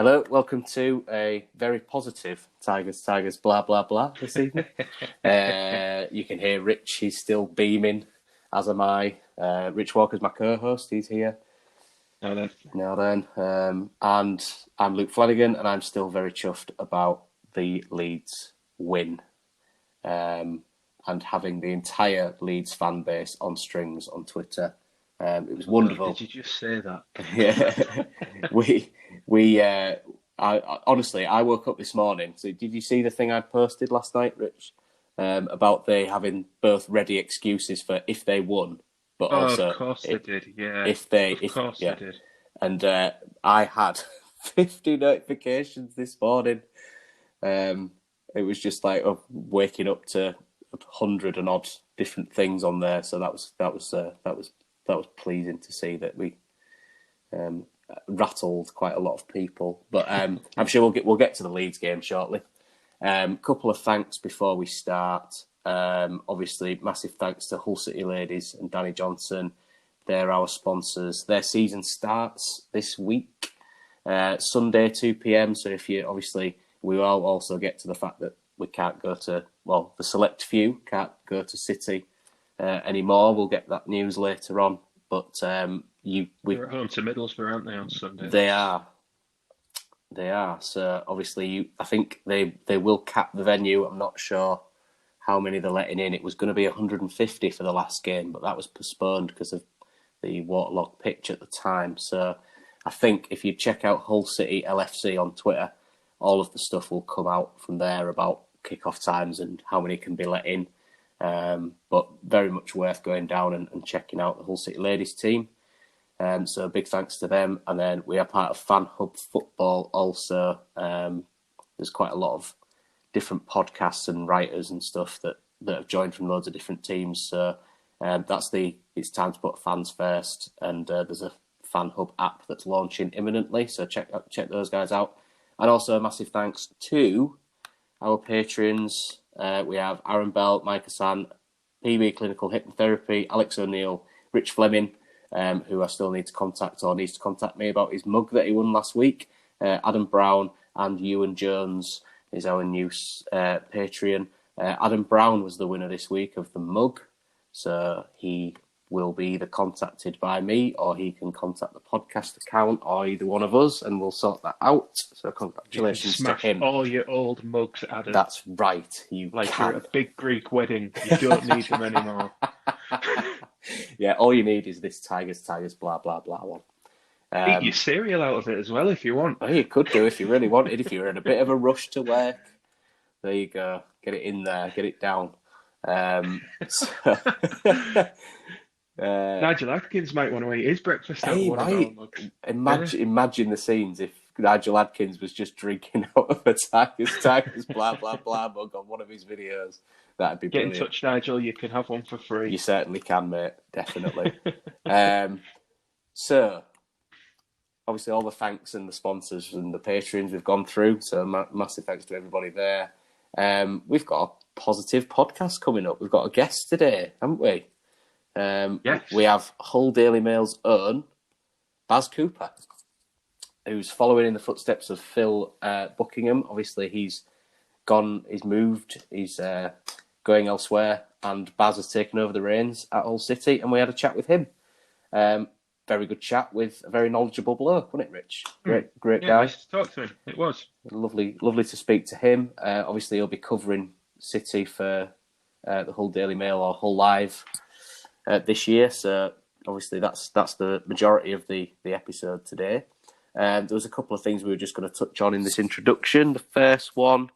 Hello, welcome to a very positive Tigers, blah, blah, blah this evening. You can hear Rich, he's still beaming, as am I. Rich Walker's my co-host, he's here. Now then. And I'm Luke Flanagan, and I'm still very chuffed about the Leeds win. And having the entire Leeds fan base on strings on Twitter. It was wonderful. Did you just say that? Yeah. Honestly, I woke up this morning. So did you see the thing I posted last night, Rich? About they having both ready excuses for if they won, but also of course they did. Yeah, they did. And I had 50 notifications this morning. It was just like waking up to 100 and odd different things on there. So that was pleasing to see that we rattled quite a lot of people. But I'm sure we'll get to the Leeds game shortly. Couple of thanks before we start. Obviously, massive thanks to Hull City Ladies and Danny Johnson. They're our sponsors. Their season starts this week, Sunday 2 p.m. So we will also get to the fact that we can't go to, the select few can't go to City anymore. We'll get that news later on. But they're at home to Middlesbrough, aren't they, on Sunday? They are. So obviously, I think they will cap the venue. I'm not sure how many they're letting in. It was going to be 150 for the last game, but that was postponed because of the waterlogged pitch at the time. So I think if you check out Hull City LFC on Twitter, all of the stuff will come out from there about kick-off times and how many can be let in. But very much worth going down and checking out the Hull City Ladies team. So big thanks to them. And then we are part of Fan Hub Football also. There's quite a lot of different podcasts and writers and stuff that have joined from loads of different teams. So it's time to put fans first. And there's a Fan Hub app that's launching imminently. So check those guys out. And also a massive thanks to our patrons. We have Aaron Bell, Mike Hassan, PB Clinical Hypnotherapy, Alex O'Neill, Rich Fleming, who I still need to contact or needs to contact me about his mug that he won last week. Adam Brown and Ewan Jones is our new Patreon. Adam Brown was the winner this week of the mug. So he will be either contacted by me or he can contact the podcast account or either one of us and we'll sort that out. So congratulations to him. All your old mugs, Adam. That's right. You're at a big Greek wedding. You don't need them anymore. Yeah, all you need is this Tigers, blah, blah, blah one. Eat your cereal out of it as well if you want. You could do if you really wanted. If you're in a bit of a rush to work, there you go. Get it in there. Get it down. Nigel Adkins might want to eat his breakfast out of one of our mugs. Imagine the scenes if Nigel Adkins was just drinking out of a Tigers, blah, blah, blah mug on one of his videos. That'd be brilliant. Get in touch, Nigel. You can have one for free. You certainly can, mate. Definitely. So, obviously, all the thanks and the sponsors and the patrons we've gone through. So, massive thanks to everybody there. We've got a positive podcast coming up. We've got a guest today, haven't we? Yes. We have Hull Daily Mail's own Baz Cooper, who's following in the footsteps of Phil Buckingham. Obviously, he's moved, he's going elsewhere, and Baz has taken over the reins at Hull City, and we had a chat with him. Very good chat with a very knowledgeable bloke, wasn't it, Rich? Great guy. Nice to talk to him. It was. Lovely to speak to him. Obviously, he'll be covering City for the Hull Daily Mail or Hull Live this year, so obviously that's the majority of the episode today. There was a couple of things we were just going to touch on in this introduction. The first one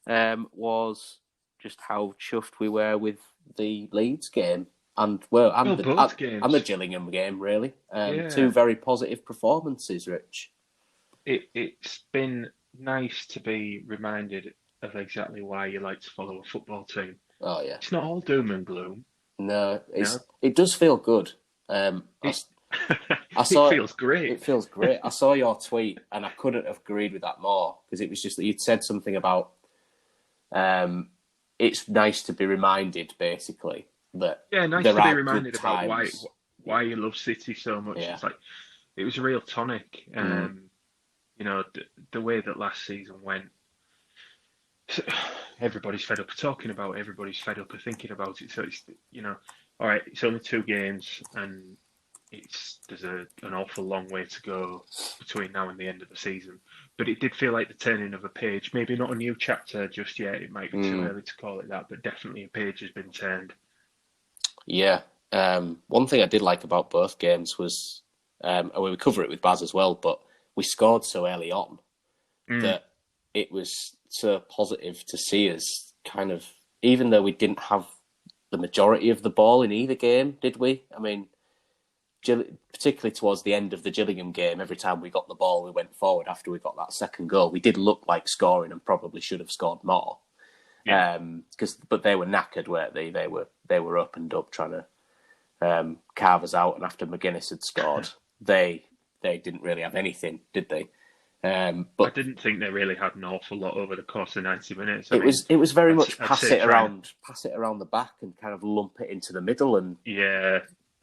was just how chuffed we were with the Leeds game and the Gillingham game, really. Two very positive performances, Rich. It's been nice to be reminded of exactly why you like to follow a football team. Oh yeah, it's not all doom and gloom. No, it does feel good. It feels great. It feels great. I saw your tweet and I couldn't have agreed with that more because it was just that you'd said something about it's nice to be reminded, basically, that nice to be reminded about why you love City so much. Yeah. It's like it was a real tonic. the way that last season went, everybody's fed up of talking about it. Everybody's fed up of thinking about it. So it's, all right, it's only 2 games, and there's an awful long way to go between now and the end of the season. But it did feel like the turning of a page. Maybe not a new chapter just yet. It might be too early to call it that, but definitely a page has been turned. Yeah. One thing I did like about both games was, and we cover it with Baz as well, but we scored so early on that it was so positive to see us kind of, even though we didn't have the majority of the ball in either game, did we? I mean, particularly towards the end of the Gillingham game, every time we got the ball, we went forward after we got that second goal. We did look like scoring and probably should have scored more. Yeah. But they were knackered, weren't they? They were opened up trying to carve us out, and after McGuinness had scored, they didn't really have anything, did they? But I didn't think they really had an awful lot over the course of 90 minutes. It was very much pass it around the back and kind of lump it into the middle, and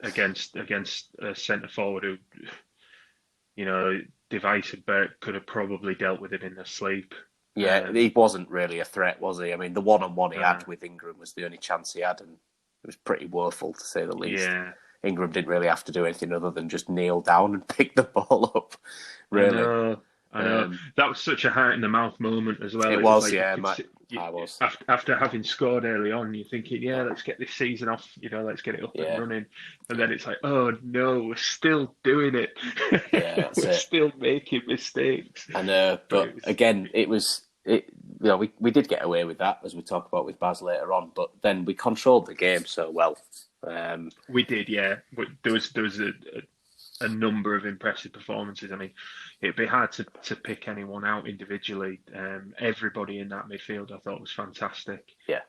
against a centre forward who, Device and Burke could have probably dealt with it in their sleep. Yeah, he wasn't really a threat, was he? I mean, the one-on-one he had with Ingram was the only chance he had, and it was pretty woeful, to say the least. Yeah. Ingram didn't really have to do anything other than just kneel down and pick the ball up, really. I know. That was such a heart-in-the-mouth moment as well. It was, I was. After having scored early on, you're thinking, let's get this season off, let's get it up and running. And then it's like, oh no, we're still doing it. Yeah, we're still making mistakes. I know, but again, we did get away with that, as we talk about with Baz later on, but then we controlled the game so well. We did, yeah. There was a number of impressive performances. I mean, it'd be hard to pick anyone out individually. Everybody in that midfield I thought was fantastic. Yeah.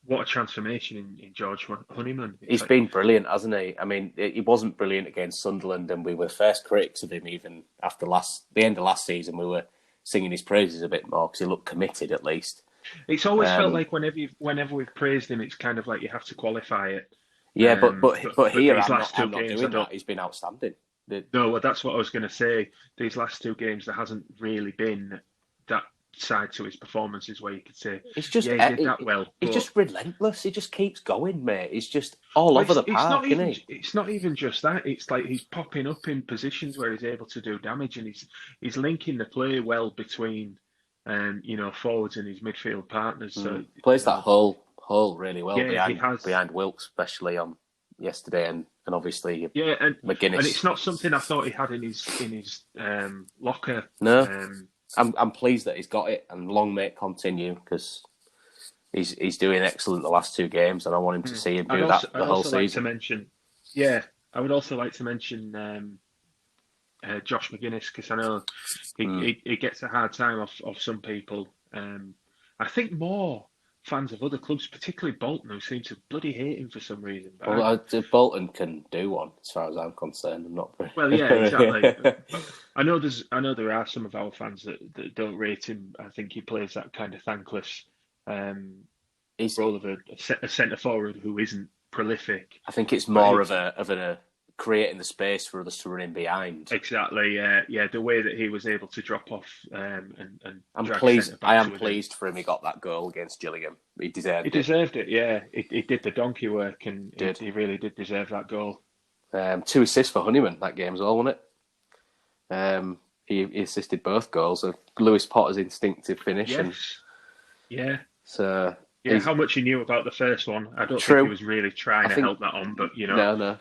What a transformation in George Honeyman. He's been brilliant, hasn't he? I mean, he wasn't brilliant against Sunderland, and we were first critics of him even after the end of last season. We were singing his praises a bit more because he looked committed, at least. It's always felt like whenever we've praised him, it's kind of like you have to qualify it. Yeah, but here I'm not doing that. He's been outstanding. No, well, that's what I was going to say. These last 2 games, there hasn't really been that side to his performances where you could say, he did that well. He's just relentless. He just keeps going, mate. He's just all over the park, isn't he? It's not even just that. It's like he's popping up in positions where he's able to do damage, and he's linking the play well between, forwards and his midfield partners. So plays that hole really well behind Wilkes, especially on yesterday, and obviously and McGuinness. And it's not something I thought he had in his locker. No, I'm pleased that he's got it, and long may it continue, because he's doing excellent the last 2 games, and I want him to see him do that the whole season. I would also like to mention Josh McGuinness, because I know he gets a hard time off some people. I think more fans of other clubs, particularly Bolton, who seem to bloody hate him for some reason. Bolton can do one, as far as I'm concerned. I'm not. Well, yeah, exactly. I know there are some of our fans that don't rate him. I think he plays that kind of thankless role of a centre forward who isn't prolific. I think it's more of a creating the space for others to run in behind. Exactly, yeah. The way that he was able to drop off and I'm pleased. I am pleased for him. He got that goal against Gillingham. He deserved it. He deserved it. Yeah, he did the donkey work, and he really did deserve that goal. 2 assists for Honeyman that game as well, wasn't it? He assisted both goals. Lewis Potter's instinctive finish. Yes. Yeah. So. Yeah, how much he knew about the first one, I don't think he was really trying to help that on, but no.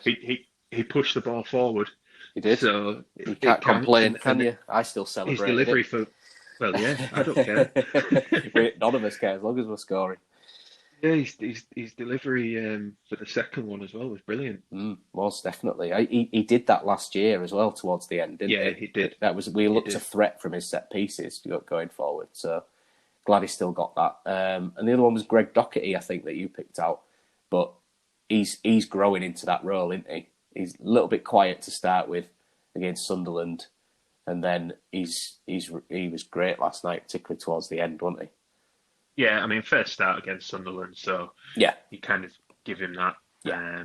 He pushed the ball forward. He did. So you can't complain, can you? I still celebrate his delivery I don't care. None of us care as long as we're scoring. Yeah, his delivery for the second one as well was brilliant. Most definitely. He did that last year as well towards the end, didn't he? Yeah, he did. We looked a threat from his set pieces going forward. So glad he still got that. And the other one was Greg Docherty, I think, that you picked out. But he's growing into that role, isn't he? He's a little bit quiet to start with against Sunderland, and then he was great last night, particularly towards the end, wasn't he? Yeah, I mean, first start against Sunderland, so yeah, you kind of give him that. Yeah.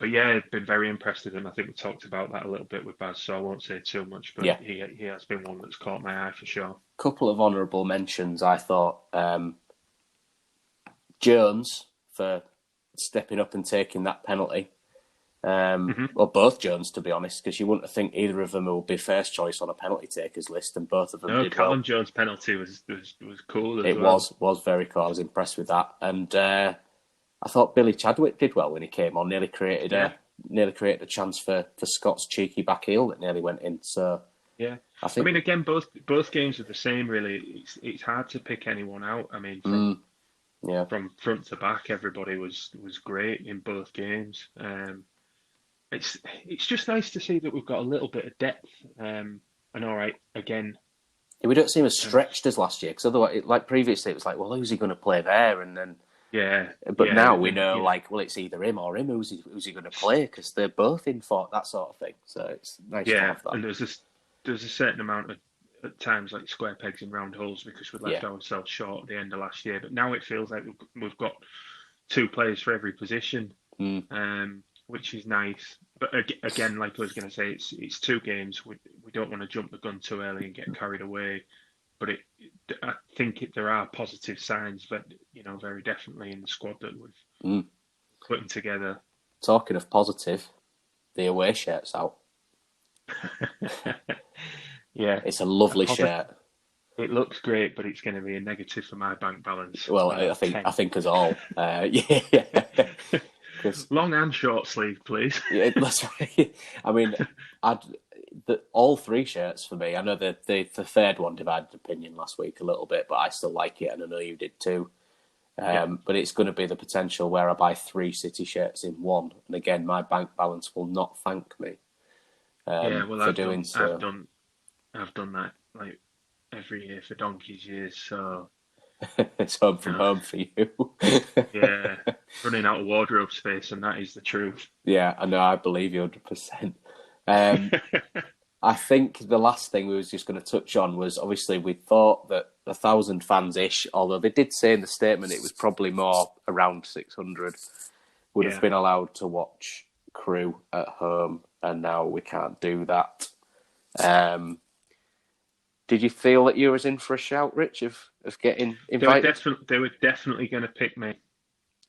But yeah, I've been very impressed with him. I think we talked about that a little bit with Baz, so I won't say too much. But Yeah. he has been one that's caught my eye for sure. Couple of honourable mentions, I thought. Jones for stepping up and taking that penalty. Well, both Jones, to be honest, because you wouldn't think either of them will be first choice on a penalty takers list, and both of them did Callum well. Jones' penalty was cool as it well. was very cool. I was impressed with that, and I thought Billy Chadwick did well when he came on. Nearly created a chance for Scott's cheeky back heel that nearly went in. So yeah, I mean, again, both games are the same. Really, it's hard to pick anyone out. I mean, from front to back, everybody was great in both games. It's just nice to see that we've got a little bit of depth. And all right, again, we don't seem as stretched as last year, because otherwise, like previously, it was like, well, who's he going to play there? And then now we know, like, well, it's either him or him. Who's he going to play? Because they're both in for that sort of thing. So it's nice to have that. And there's a certain amount of, at times, like square pegs in round holes, because we left ourselves short at the end of last year. But now it feels like we've got 2 players for every position, which is nice. But again, like I was going to say, it's 2 games. We don't want to jump the gun too early and get carried away. But I think there are positive signs that, very definitely in the squad that we've putting together. Talking of positive, the away shirt's out. Yeah, it's a lovely shirt. It looks great, but it's going to be a negative for my bank balance. Well, I think us all. Yeah. Long and short sleeve, please. Yeah, that's right. I mean, all 3 shirts for me. I know the third one divided opinion last week a little bit, but I still like it, and I know you did too. But it's going to be the potential where I buy 3 City shirts in one, and again, my bank balance will not thank me. For doing so. I've done that like every year for donkey's years. So it's home from home for you. Yeah, running out of wardrobe space, and that is the truth. Yeah, I know. I believe you 100%. I think the last thing we was just going to touch on was, obviously we thought that 1,000 fans-ish, although they did say in the statement it was probably more around 600, would have been allowed to watch Crewe at home, and now we can't do that. Did you feel that you was in for a shout, Rich, of getting invited? They were definitely going to pick me.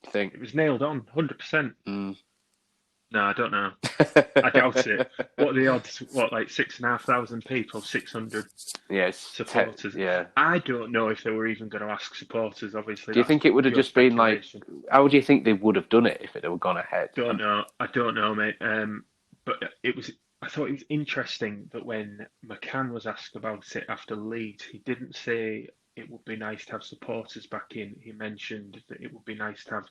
I think it was nailed on, 100%. No, I don't know. I doubt it. What are the odds? What, like 6,500 people, 600 supporters? I don't know if they were even going to ask supporters, obviously. Do you think it would have just been like, how do you think they would have done it if it had gone ahead? I don't know, mate. But I thought it was interesting that when McCann was asked about it after Leeds, he didn't say it would be nice to have supporters back in. He mentioned that it would be nice to have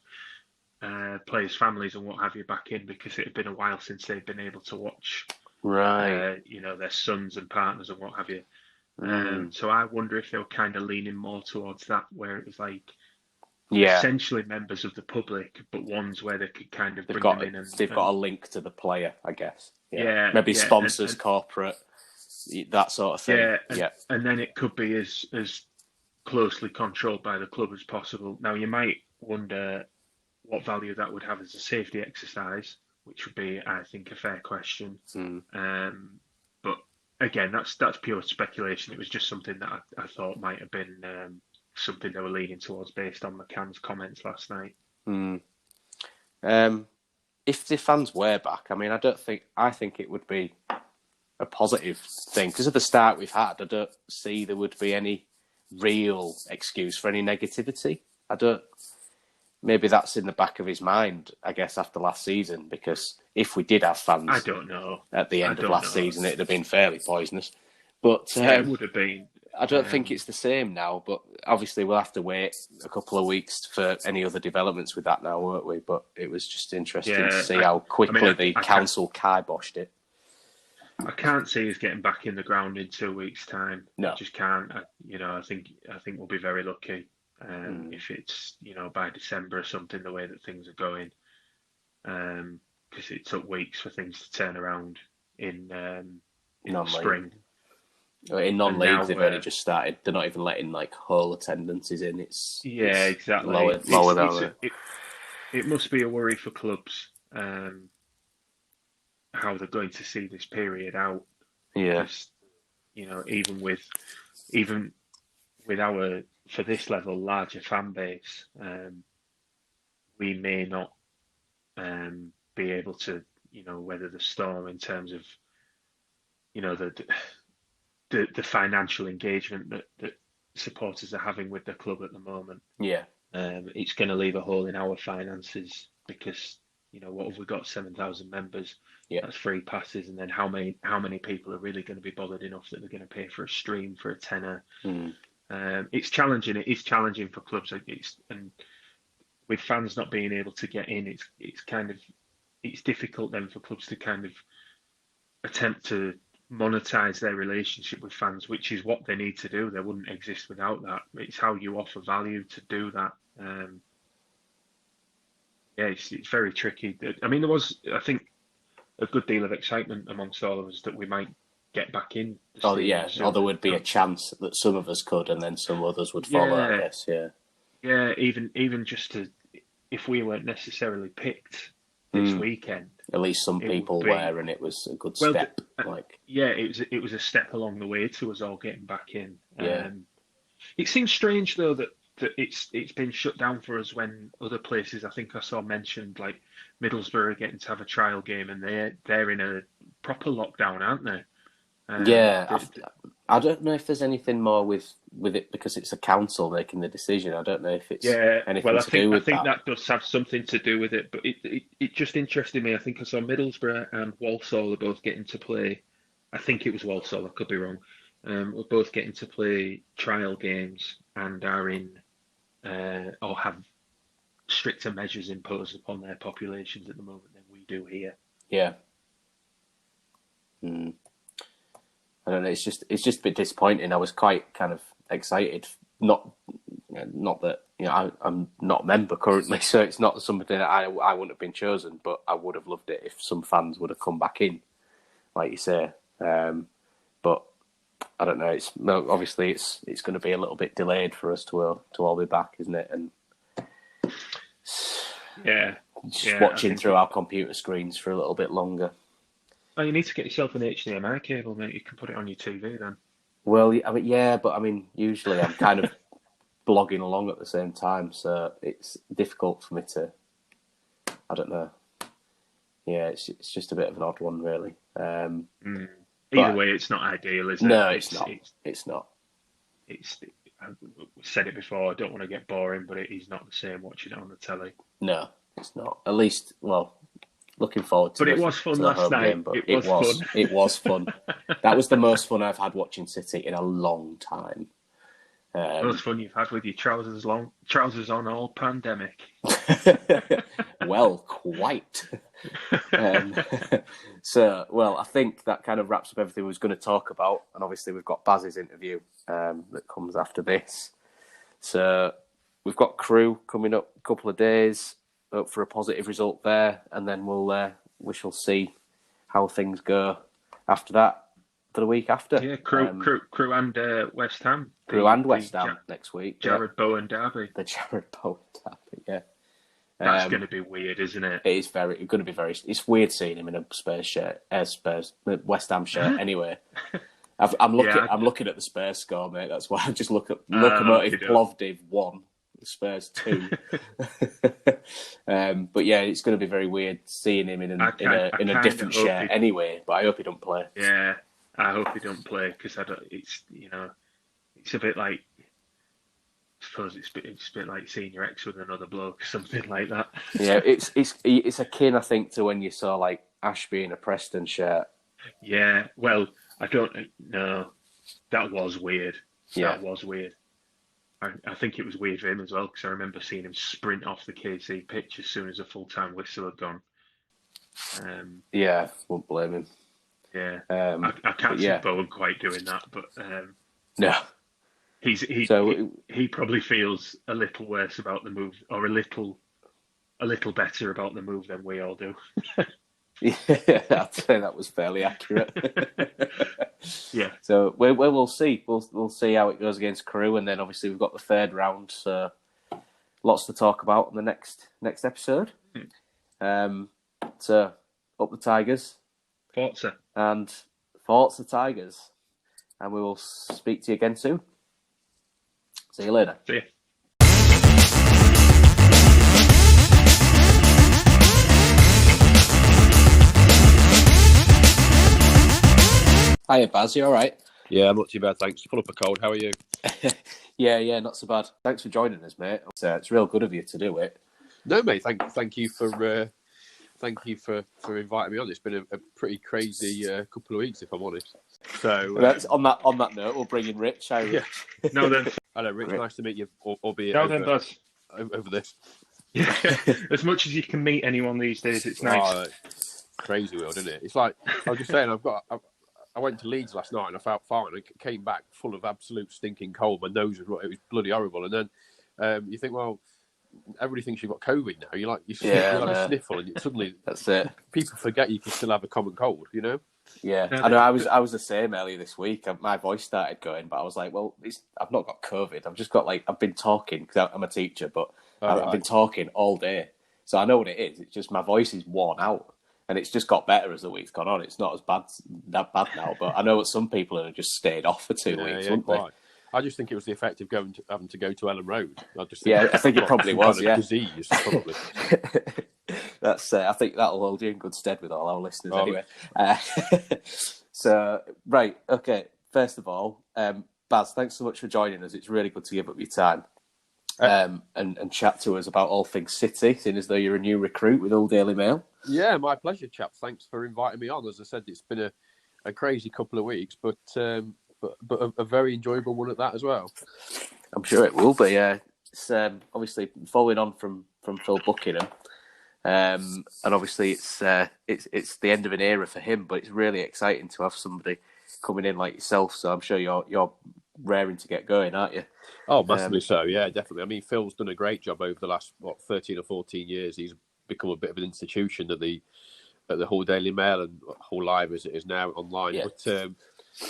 players' families and what have you back in, because it had been a while since they'd been able to watch, their sons and partners and what have you. So I wonder if they were kind of leaning more towards that, where it was like essentially members of the public, but ones where they could kind of bring them in. And they've got a link to the player, I guess. Maybe sponsors, corporate, that sort of thing. And then it could be as closely controlled by the club as possible. Now, you might wonder what value that would have as a safety exercise, which would be, I think, a fair question. But again, that's pure speculation. It was just something that I thought might have been something they were leaning towards based on McCann's comments last night. If the fans were back, I mean, I think it would be a positive thing, because of the start we've had. I don't see there would be any real excuse for any negativity. Maybe that's in the back of his mind, I guess, after last season, because if we did have fans, I don't know, at the end of last season, it'd have been fairly poisonous. But it would have been. I don't think it's the same now, but obviously we'll have to wait a couple of weeks for any other developments with that now, won't we? But it was just interesting to see how quickly the council kiboshed it. I can't see us getting back in the ground in 2 weeks' time. No. I just can't. I think we'll be very lucky if it's by December or something, the way that things are going, because it took weeks for things to turn around in the spring. In non-league, they've only just started. They're not even letting whole attendances in. It's exactly lower down there. It must be a worry for clubs how they're going to see this period out. Yeah. Because even with our, for this level, larger fan base, we may not be able to weather the storm in terms of the financial engagement that supporters are having with the club at the moment. Yeah. It's going to leave a hole in our finances because what have we got? 7,000 members. Yeah. That's free passes, and then how many people are really going to be bothered enough that they're going to pay for a stream for a tenner? It's challenging. It is challenging for clubs. And with fans not being able to get in, it's difficult then for clubs to kind of attempt to monetize their relationship with fans, which is what they need to do. They wouldn't exist without that. It's how you offer value to do that. It's very tricky. I mean, there was, I think, a good deal of excitement amongst all of us that we might get back in. Or there would be a chance that some of us could, and then some others would follow. I guess, even just if we weren't necessarily picked this weekend, at least some people were, and it was a good step. It was a step along the way to us all getting back in. It seems strange though that it's been shut down for us when other places, I think I saw mentioned, like Middlesbrough getting to have a trial game, and they're in a proper lockdown, aren't they? I don't know if there's anything more with it because it's a council making the decision. I don't know if it's anything to do with that. I think that does have something to do with it, but it just interested me. I think I saw Middlesbrough and Walsall are both getting to play. I think it was Walsall, I could be wrong. We're both getting to play trial games and are in or have stricter measures imposed upon their populations at the moment than we do here. Yeah. I don't know. It's just a bit disappointing. I was quite kind of excited. Not that I'm not a member currently, so it's not something that I wouldn't have been chosen. But I would have loved it if some fans would have come back in, like you say. But I don't know. Obviously it's going to be a little bit delayed for us to all be back, isn't it? And watching through our computer screens for a little bit longer. Oh, you need to get yourself an HDMI cable, mate. You can put it on your TV then. Well, but usually I'm kind of blogging along at the same time, so it's difficult for me to. I don't know. Yeah, it's just a bit of an odd one, really. Either way, it's not ideal, is it? No, it's not. It's not. I've said it before. I don't want to get boring, but it is not the same watching it on the telly. No, it's not. At least, looking forward to it. But it was fun last night. Game, it was fun. That was the most fun I've had watching City in a long time. Most fun you've had with your trousers on all pandemic. Well, quite. I think that kind of wraps up everything we was going to talk about. And obviously we've got Baz's interview that comes after this. So we've got Crewe coming up a couple of days. Hope for a positive result there, and then we shall see how things go after that for the week after. Yeah, Crewe and West Ham. Crewe and West Ham next week. Jared Bowen derby. The Jared Bowen derby, yeah. That's going to be weird, isn't it? It is going to be very. It's weird seeing him in a Spurs shirt, West Ham shirt. Anyway, I'm looking at the Spurs score, mate. That's why I just look at Lokomotiv Plovdiv 1. Spurs 2. But yeah, it's going to be very weird seeing him in a different shirt anyway. But I hope he don't play. Yeah, I hope he don't play because it's a bit like, I suppose it's a bit like seeing your ex with another bloke, something like that. Yeah, it's akin, I think, to when you saw like Ashby in a Preston shirt. Yeah, well, I don't know. That was weird. Yeah. That was weird. I think it was weird for him as well because I remember seeing him sprint off the KC pitch as soon as a full-time whistle had gone. Won't blame him. Yeah, I can't see Bowen quite doing that, but no, he probably feels a little worse about the move, or a little better about the move than we all do. Yeah, I'd say that was fairly accurate. Yeah. So we'll see. We'll see how it goes against Crewe, and then obviously we've got the third round. So lots to talk about in the next episode. So up the Tigers. Forza. And Forza Tigers. And we will speak to you again soon. See you later. See you. Hiya, Baz. You all right? Yeah, I'm not too bad, thanks. Full up a cold. How are you? Yeah, not so bad. Thanks for joining us, mate. It's real good of you to do it. No, mate. Thank you for inviting me on. It's been a pretty crazy couple of weeks, if I'm honest. So that's on that note, we'll bring in Rich. Hi, Rich. Yeah. No, then. Hello, Rich. Nice to meet you. Albeit No, then, Buzz. over this. Yeah. As much as you can meet anyone these days, it's nice. Crazy world, isn't it? It's like I was just saying. I went to Leeds last night and I felt fine. I came back full of absolute stinking cold. My nose was bloody horrible. And then you think, well, everybody thinks you've got COVID now. You have a sniffle, and suddenly that's it. People forget you can still have a common cold. You know. Yeah, I know. I was the same earlier this week. My voice started going, but I was like, well, I've not got COVID. I've just got I've been talking because I'm a teacher, but I've been talking all day, so I know what it is. It's just my voice is worn out. And it's just got better as the week's gone on. It's not as bad now, but I know that some people have just stayed off for 2 weeks, wouldn't they? I just think it was the effect of having to go to Ellen Road. I think it probably was. Yeah, disease probably. That's. I think that'll hold you in good stead with all our listeners anyway. So right, okay. First of all, Baz, thanks so much for joining us. It's really good to give up your time. And chat to us about all things City, seeing as though you're a new recruit with Hull Daily Mail. Yeah, my pleasure, chaps. Thanks for inviting me on. As I said, it's been a crazy couple of weeks, but a very enjoyable one at that as well. I'm sure it will be. It's obviously following on from Phil Buckingham, and obviously it's the end of an era for him. But it's really exciting to have somebody coming in like yourself. So I'm sure you're raring to get going, aren't you? Oh, massively so. Yeah, definitely. I mean, Phil's done a great job over the last 13 or 14 years. He's become a bit of an institution at the Hull Daily Mail and Hull Live as it is now online. Yeah. But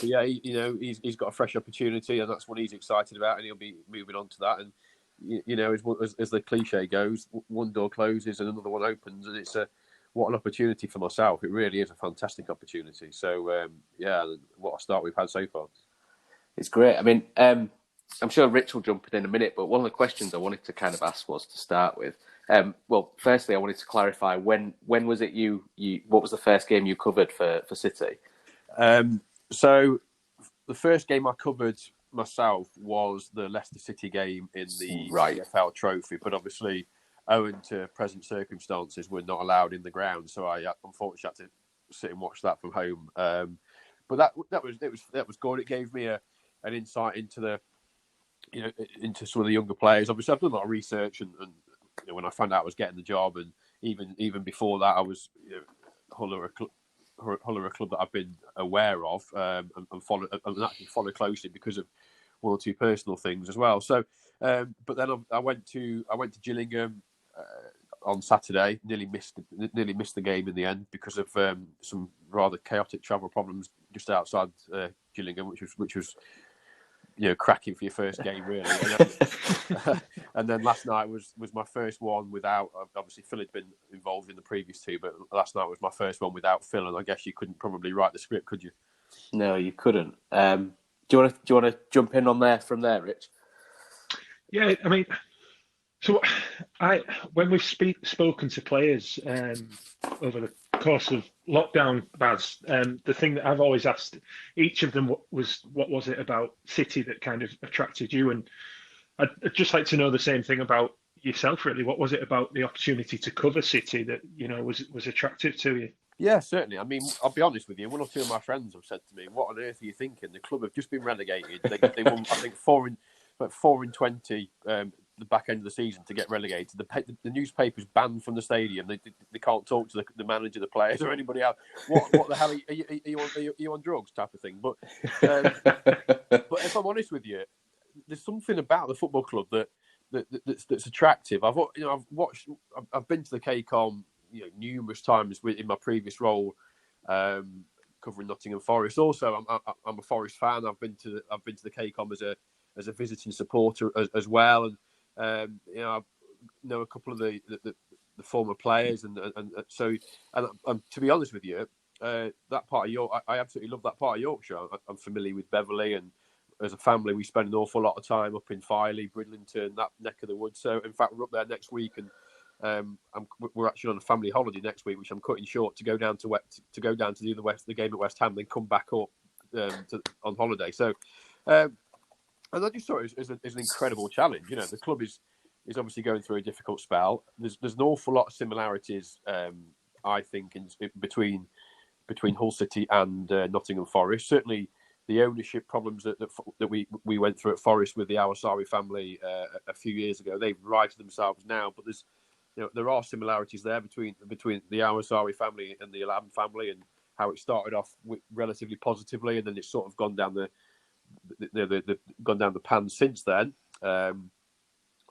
yeah, he's got a fresh opportunity, and that's what he's excited about, and he'll be moving on to that. And as the cliche goes, one door closes and another one opens, and it's what an opportunity for myself. It really is a fantastic opportunity. So yeah, what a start we've had so far. It's great. I mean, I'm sure Rich will jump in a minute, but one of the questions I wanted to kind of ask was to start with. Well, firstly, I wanted to clarify when was it what was the first game you covered for City? So the first game I covered myself was the Leicester City game in the CFL Trophy, but obviously, owing to present circumstances, we're not allowed in the ground, so I unfortunately had to sit and watch that from home. But that was good. It gave me an insight into into some of the younger players. Obviously, I've done a lot of research, and when I found out I was getting the job, and even before that, I was Hull are a club that I've been aware of and actually follow closely because of one or two personal things as well. So, but then I went to Gillingham on Saturday. Nearly missed the game in the end because of some rather chaotic travel problems just outside Gillingham, which was cracking for your first game, really. And then last night was my first one without. Obviously, Phil had been involved in the previous two, but last night was my first one without Phil, and I guess you couldn't probably write the script, could you? No, you couldn't. Do you want to jump in on there from there, Rich? Yeah, I mean, so when we've spoken to players over the course of lockdown, Baz, the thing that I've always asked each of them was, what was it about City that kind of attracted you? And I'd just like to know the same thing about yourself, really. What was it about the opportunity to cover City that was attractive to you? Yeah, certainly. I mean, I'll be honest with you. One or two of my friends have said to me, "What on earth are you thinking? The club have just been relegated. They won, I think, 4 in 20 the back end of the season to get relegated. The newspaper's banned from the stadium. They can't talk to the manager, the players, or anybody else. What the hell are you on drugs?" type of thing. But if I'm honest with you, there's something about the football club that's attractive. I've been to the KCOM numerous times in my previous role, covering Nottingham Forest. Also, I'm a Forest fan. I've been to the KCOM as a visiting supporter as well, and I know a couple of the former players, and so to be honest with you, that part of York. I absolutely love that part of Yorkshire. I'm familiar with Beverley, and as a family, we spend an awful lot of time up in Filey, Bridlington, that neck of the woods. So, in fact, we're up there next week, and we're actually on a family holiday next week, which I'm cutting short to go down to do the game at West Ham, then come back up on holiday. So, and I just saw it as an incredible challenge. You know, the club is obviously going through a difficult spell. There's an awful lot of similarities, I think, between Hull City and Nottingham Forest. Certainly, the ownership problems that we went through at Forest with the Awasari family a few years ago, they've righted themselves now. But there are similarities there between the Awasari family and the Alam family, and how it started off relatively positively, and then it's sort of gone down the pan since then.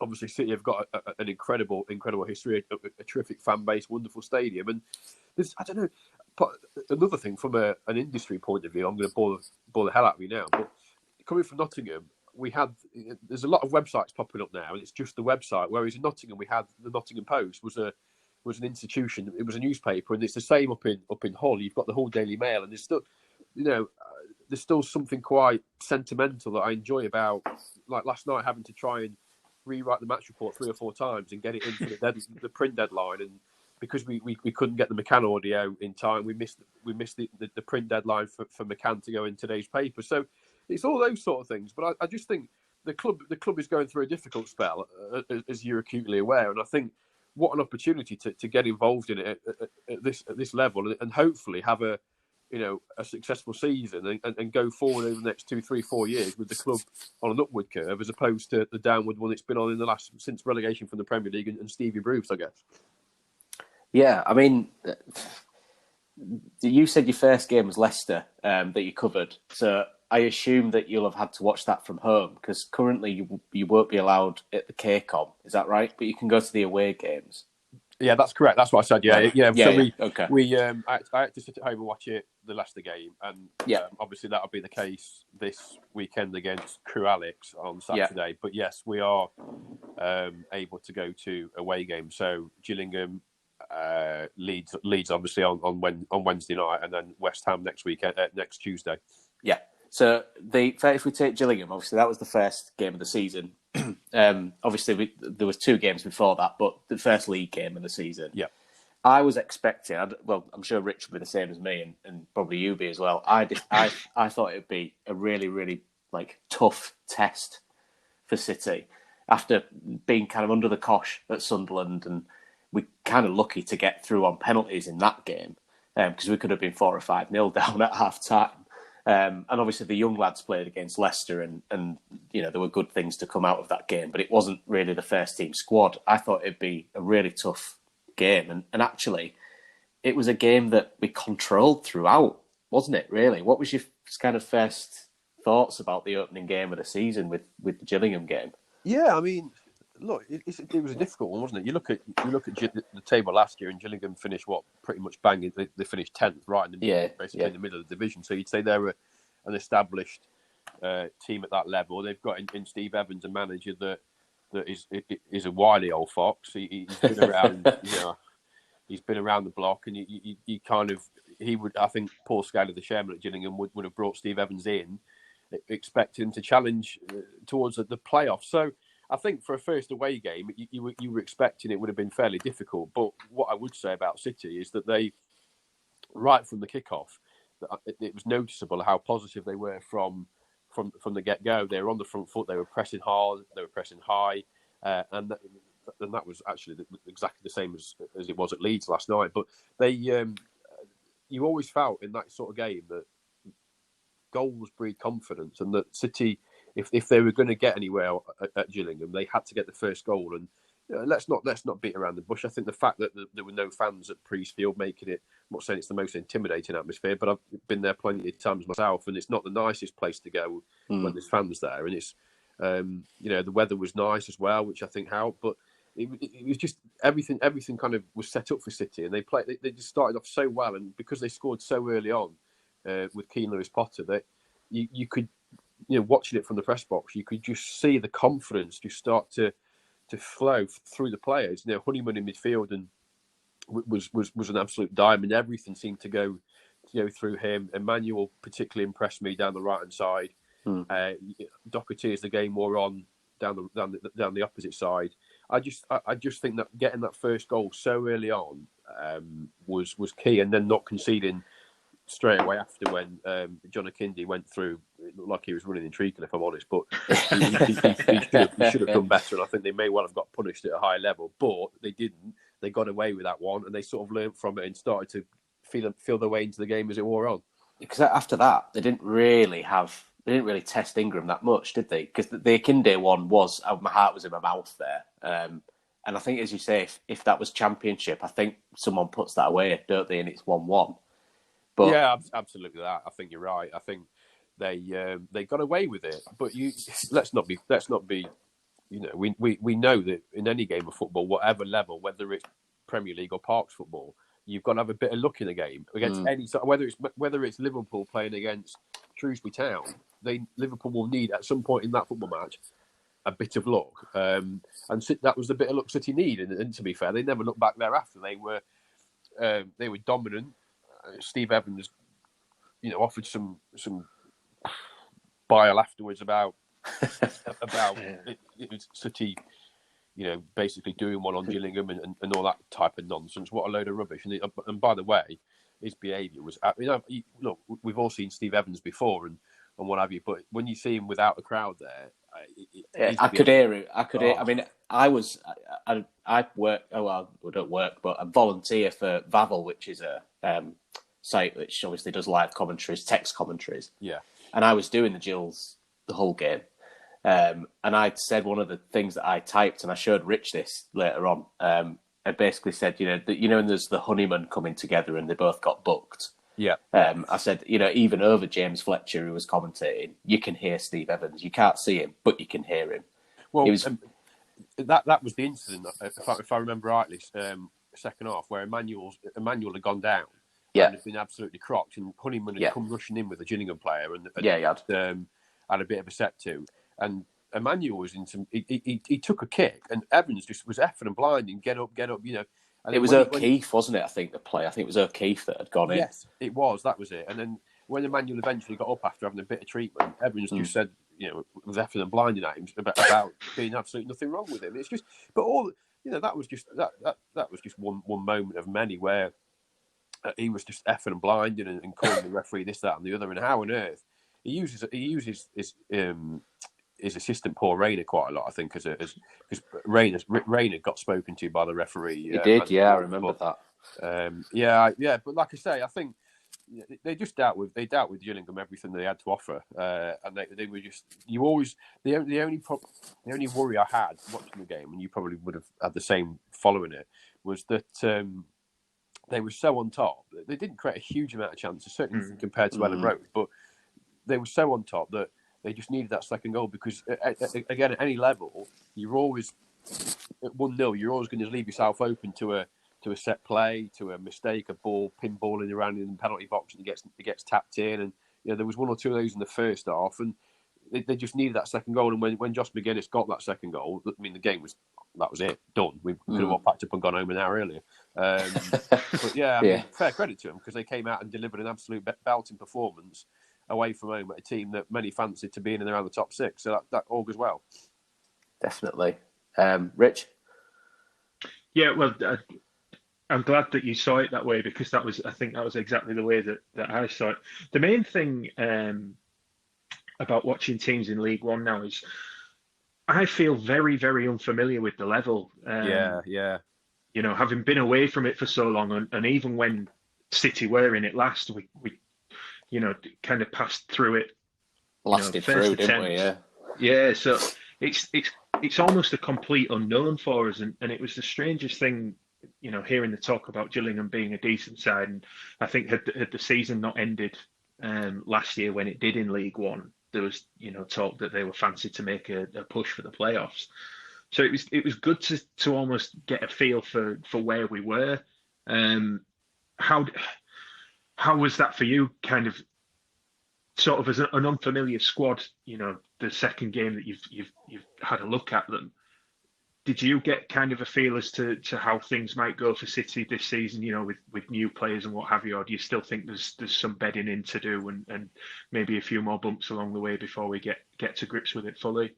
Obviously, City have got an incredible history, a terrific fan base, wonderful stadium, and there's, I don't know. Another thing from an industry point of view, I'm going to bore the hell out of you now. But coming from Nottingham, there's a lot of websites popping up now, and it's just the website. Whereas in Nottingham, we had the Nottingham Post was an institution. It was a newspaper, and it's the same up in Hull. You've got the Hull Daily Mail, and there's still, there's still something quite sentimental that I enjoy about. Like last night, having to try and rewrite the match report 3 or 4 times and get it in for the print deadline, and because we couldn't get the McCann audio in time, we missed the print deadline for McCann to go in today's paper. So it's all those sort of things. But I just think the club is going through a difficult spell, as you're acutely aware. And I think what an opportunity to get involved in it at this level, and hopefully have a successful season and go forward over the next 2, 3, 4 years with the club on an upward curve, as opposed to the downward one it's been on since relegation from the Premier League and Stevie Bruce, I guess. Yeah, I mean, you said your first game was Leicester that you covered, so I assume that you'll have had to watch that from home, because currently you won't be allowed at the KCOM, is that right? But you can go to the away games. Yeah, that's correct. That's what I said. Yeah. Okay. I had to sit at home and watch the Leicester game, and obviously that'll be the case this weekend against Crewe Alex on Saturday. Yeah. But yes, we are able to go to away games. So Gillingham, Leeds obviously on Wednesday night, and then West Ham next Tuesday. Yeah. So if we take Gillingham, obviously that was the first game of the season. Obviously there was 2 games before that, but the first league game of the season. Yeah. I was expecting, I'm sure Rich would be the same as me, and probably you be as well. I thought it would be a really, really tough test for City after being kind of under the cosh at Sunderland, and we kind of lucky to get through on penalties in that game, because we could have been 4 or 5-0 down at half time. And obviously the young lads played against Leicester, and there were good things to come out of that game, but it wasn't really the first team squad. I thought it'd be a really tough game, and actually it was a game that we controlled throughout, wasn't it, really? What was your kind of first thoughts about the opening game of the season with the Gillingham game? Yeah, I mean, look, it was a difficult one, wasn't it? You look at the table last year, and Gillingham finished pretty much banging. They finished 10th, right in the middle of the division. So you'd say they're an established team at that level. They've got in Steve Evans a manager that is a wily old fox. He's been around, he's been around the block, and I think Paul Scally, the chairman at Gillingham, would have brought Steve Evans in, expecting him to challenge towards the playoffs. So I think for a first away game, you were expecting it would have been fairly difficult. But what I would say about City is that they, right from the kickoff, it was noticeable how positive they were from the get-go. They were on the front foot. They were pressing hard. They were pressing high, and that was actually exactly the same as it was at Leeds last night. But you always felt in that sort of game that goals breed confidence, and that City, if they were going to get anywhere at Gillingham, they had to get the first goal. And let's not beat around the bush. I think the fact that there were no fans at Priestfield making it, I'm not saying it's the most intimidating atmosphere, but I've been there plenty of times myself, and it's not the nicest place to go when there's fans there. And it's the weather was nice as well, which I think helped. But it was just everything kind of was set up for City, and they just started off so well, and because they scored so early on with Keane Lewis Potter, that you could, watching it from the press box, you could just see the confidence just start to flow through the players. Honeyman in midfield and was an absolute diamond. Everything seemed to go through him. Emmanuel particularly impressed me down the right hand side. Doherty, as the game wore on, down the opposite side. I just think that getting that first goal so early on was key, and then not conceding straight away after when John Akindi went through. It looked like he was running in treacle, if I'm honest, but he should have done better, and I think they may well have got punished at a high level, but they didn't. They got away with that one, and they sort of learned from it and started to feel their way into the game as it wore on. Because after that, they didn't really test Ingram that much, did they? Because the Akinde one was, my heart was in my mouth there. And I think, as you say, if that was Championship, I think someone puts that away, don't they? And it's 1-1. But yeah, absolutely. That I think you're right. I think they got away with it. But let's not be. We know that in any game of football, whatever level, whether it's Premier League or Parks football, you've got to have a bit of luck in the game against any. Whether it's Liverpool playing against Shrewsbury Town, Liverpool will need at some point in that football match a bit of luck, and that was the bit of luck City needed. And to be fair, they never looked back thereafter. They were dominant. Steve Evans, offered some bile afterwards about City, basically doing one on Gillingham and all that type of nonsense. What a load of rubbish! And by the way, his behaviour was. Look, we've all seen Steve Evans before and what have you, but when you see him without a crowd there, I could hear it. I mean, I work. Oh well, I don't work, but I volunteer for Vavel, which is a site which obviously does live commentaries, text commentaries. Yeah, and I was doing the Gills the whole game. And I said one of the things that I typed, and I showed Rich this later on. I basically said, and there's the Honeyman coming together, and they both got booked. Yeah. I said, even over James Fletcher, who was commentating, you can hear Steve Evans. You can't see him, but you can hear him. Well, that was the incident, if I remember rightly, second half, where Emmanuel had gone down. Yeah. And had been absolutely crocked, and Honeyman had come rushing in with a Gillingham player, and he had a bit of a set to. And Emmanuel was he took a kick, and Evans just was effing and blinding, get up. And it was O'Keefe, wasn't it? I think it was O'Keefe that had gone in. Yes, it was. That was it. And then when Emmanuel eventually got up after having a bit of treatment, Evans just said, was effing and blinding at him about being absolutely nothing wrong with him. It's just, but all that was just that was just one moment of many where he was just effing and blinding and calling the referee this, that, and the other. And how on earth he uses his assistant Paul Rayner quite a lot, I think, because Rayner got spoken to by the referee. He did, I remember that. Yeah, but like I say, I think they just dealt with Gillingham everything they had to offer, and they were just the only worry I had watching the game, and you probably would have had the same following it, was that they were so on top. They didn't create a huge amount of chances, certainly compared to Ellen Road, but they were so on top that they just needed that second goal, because, again, at any level, you're always at 1-0. You're always going to leave yourself open to a set play, to a mistake, a ball pinballing around in the penalty box, and it gets tapped in. And there was one or two of those in the first half, and they just needed that second goal. And when Josh McGuinness got that second goal, I mean, the game was done. We could have all packed up and gone home an hour earlier. But I mean, fair credit to them, because they came out and delivered an absolute belting performance away from home at a team that many fancied to be in and around the top six. So that augurs well. Definitely. Rich? Yeah, well, I'm glad that you saw it that way, because I think that was exactly the way that I saw it. The main thing about watching teams in League One now is I feel very, very unfamiliar with the level. Having been away from it for so long, and even when City were in it last, we kind of passed through it. Blasted through, didn't we? Yeah. Yeah, so it's almost a complete unknown for us, and it was the strangest thing, hearing the talk about Gillingham being a decent side. And I think had the season not ended last year when it did in League One, there was talk that they were fancied to make a push for the playoffs. So it was good to almost get a feel for where we were. How was that for you, kind of sort of as an unfamiliar squad, the second game that you've had a look at them? Did you get kind of a feel as to how things might go for City this season, with new players and what have you, or do you still think there's some bedding in to do and maybe a few more bumps along the way before we get to grips with it fully?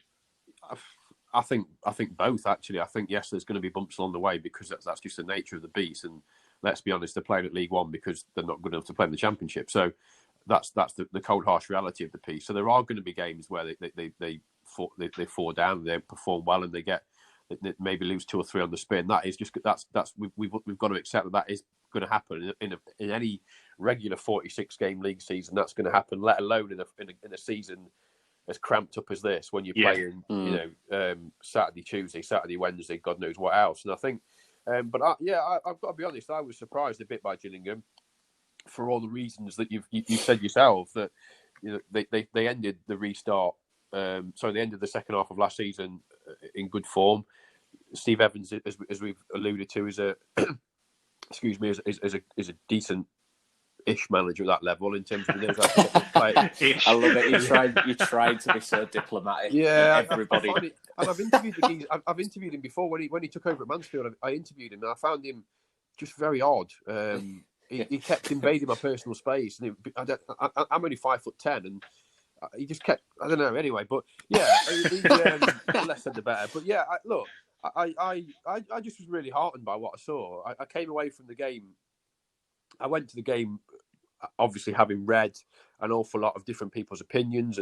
I think both, actually. I think, yes, there's going to be bumps along the way because that's just the nature of the beast. And let's be honest, they're playing at League One because they're not good enough to play in the Championship. So that's the cold, harsh reality of the piece. So there are going to be games where they fall down, they perform well, and they maybe lose 2 or 3 on the spin. That is just we've got to accept that is going to happen in any regular 46-game league season. That's going to happen, let alone in a season as cramped up as this, when you're playing, Saturday, Tuesday, Saturday, Wednesday, God knows what else. And I think, I've got to be honest, I was surprised a bit by Gillingham for all the reasons that you said yourself, that they ended the restart. They ended the second half of last season in good form. Steve Evans, as we've alluded to, is a decent-ish manager at that level in terms of the I love it. You tried to be so diplomatic. Yeah, everybody. I've interviewed him before when he took over at Mansfield. I interviewed him and I found him just very odd. He kept invading my personal space, and I'm only 5'10", and he just kept. I don't know. Anyway, but yeah, the less said the better. But yeah, I just was really heartened by what I saw. I came away from the game. I went to the game, obviously having read an awful lot of different people's opinions,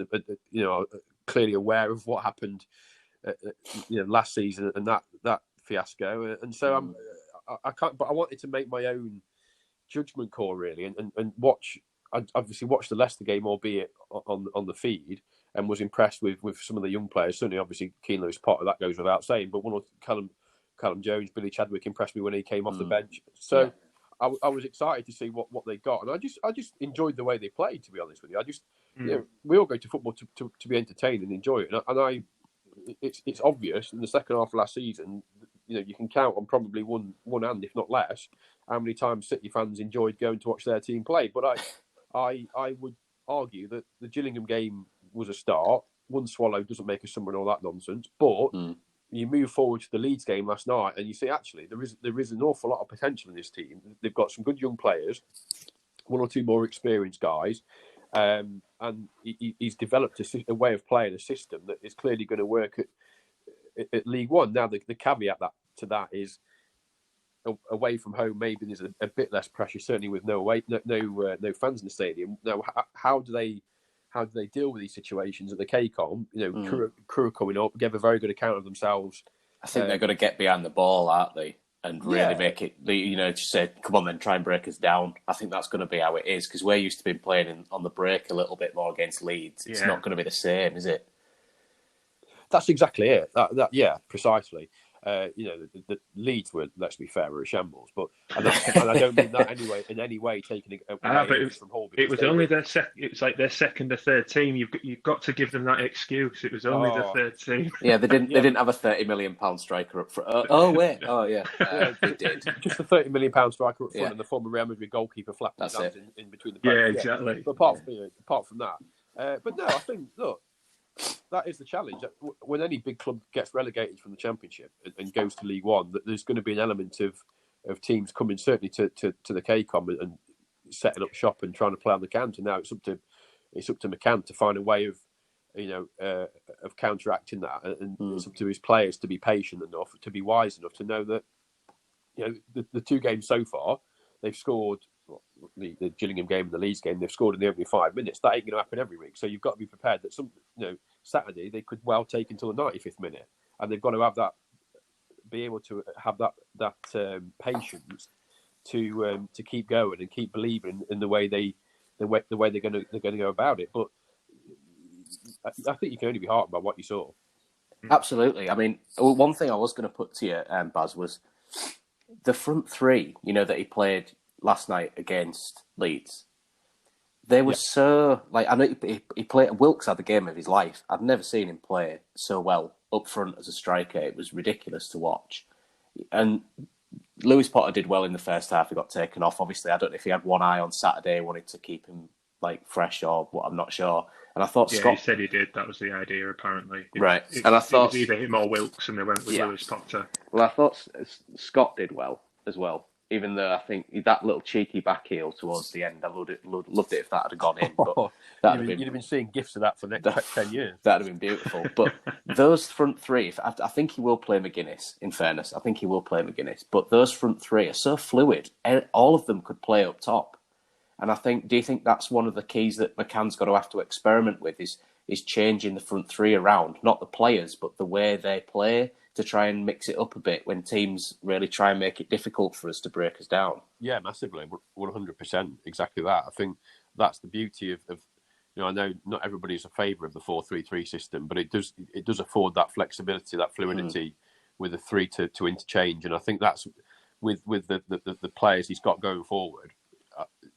clearly aware of what happened, last season and that fiasco. And so I can't. But I wanted to make my own judgment call really, and watch. I obviously watched the Leicester game, albeit on the feed, and was impressed with some of the young players. Certainly, obviously, Keane Lewis Potter, that goes without saying. But one of Callum Jones, Billy Chadwick impressed me when he came off the bench. So. Yeah. I was excited to see what they got, and I just enjoyed the way they played. To be honest with you, we all go to football to be entertained and enjoy it, and it's obvious in the second half of last season. You can count on probably one hand, if not less, how many times City fans enjoyed going to watch their team play. But I would argue that the Gillingham game was a start. One swallow doesn't make a summer and all that nonsense, but. You move forward to the Leeds game last night, and you see actually there is an awful lot of potential in this team. They've got some good young players, 1 or 2 more experienced guys, and he's developed a way of playing, a system that is clearly going to work at League One. Now the caveat to that is away from home, maybe there's a bit less pressure, certainly with no fans in the stadium. Now how do they deal with these situations at the KCOM? Crewe coming up, give a very good account of themselves. I think they're going to get behind the ball, aren't they? And really make it, just say, come on then, try and break us down. I think that's going to be how it is, because we're used to being playing on the break a little bit more against Leeds. It's not going to be the same, is it? That's exactly it. Precisely. The Leeds were, let's be fair, were a shambles, but and I don't mean that in any way taking it away from Hull. It was only their it's like their second or third team. You've got to give them that excuse. It was only their third team. Yeah, they didn't have a £30 million striker up front. They did. Just a £30 million striker up front and the former Real Madrid goalkeeper flapping his hands in between the players. Yeah, exactly. But apart from that, but no, I think that is the challenge. When any big club gets relegated from the Championship and goes to League One, that there's going to be an element of teams coming certainly to the KCOM and setting up shop and trying to play on the counter. Now it's up to McCann to find a way of of counteracting that, and it's up to his players to be patient enough, to be wise enough to know that the 2 games so far they've scored. The Gillingham game and the Leeds game, they've scored in the opening 5 minutes. That ain't going to happen every week. So you've got to be prepared that Saturday they could well take until the 95th minute, and they've got to have that, be able to have that patience to keep going and keep believing in the way they're going to go about it. But I think you can only be heartened by what you saw. Absolutely. I mean, one thing I was going to put to you, Baz, was the front 3. That he played last night against Leeds. They were so, I know he played, Wilkes had the game of his life. I've never seen him play so well up front as a striker. It was ridiculous to watch. And Lewis Potter did well in the first half. He got taken off. Obviously, I don't know if he had one eye on Saturday, wanted to keep him like fresh or what, I'm not sure. And I thought Yeah, Scott... he said he did. That was the idea, apparently. Right. And I thought... It was either him or Wilkes, and they went with Yeah. Lewis Potter. Well, I thought Scott did well as well, even though I think that little cheeky back heel towards the end, I loved it if that had gone in. But you'd have been seeing gifs of that for the next 10 years. That'd have been beautiful. But those front three, I think he will play McGuinness, in fairness. I think he will play McGuinness. But those front three are so fluid. All of them could play up top. And do you think that's one of the keys that McCann's got to have to experiment with is changing the front three around, not the players, but the way they play, to try and mix it up a bit when teams really try and make it difficult for us to break us down? Yeah, massively, 100%, exactly that. I think that's the beauty of I know not everybody's a favour of the 4-3-3 system, but it does afford that flexibility, that fluidity with the three to interchange, and I think that's with the players he's got going forward,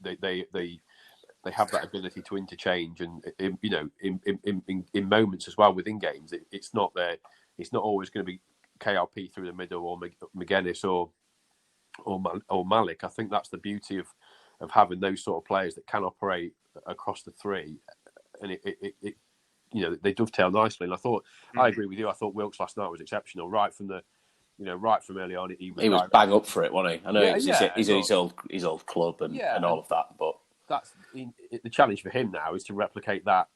they have that ability to interchange, and in moments as well within games, it's not always going to be KRP through the middle or McGuinness or Malik. I think that's the beauty of having those sort of players that can operate across the three, and they dovetail nicely. And I agree with you. I thought Wilkes last night was exceptional right from early on. He was bang up for it, wasn't he? I know he's his old club and all of that, but that's the challenge for him now is to replicate that,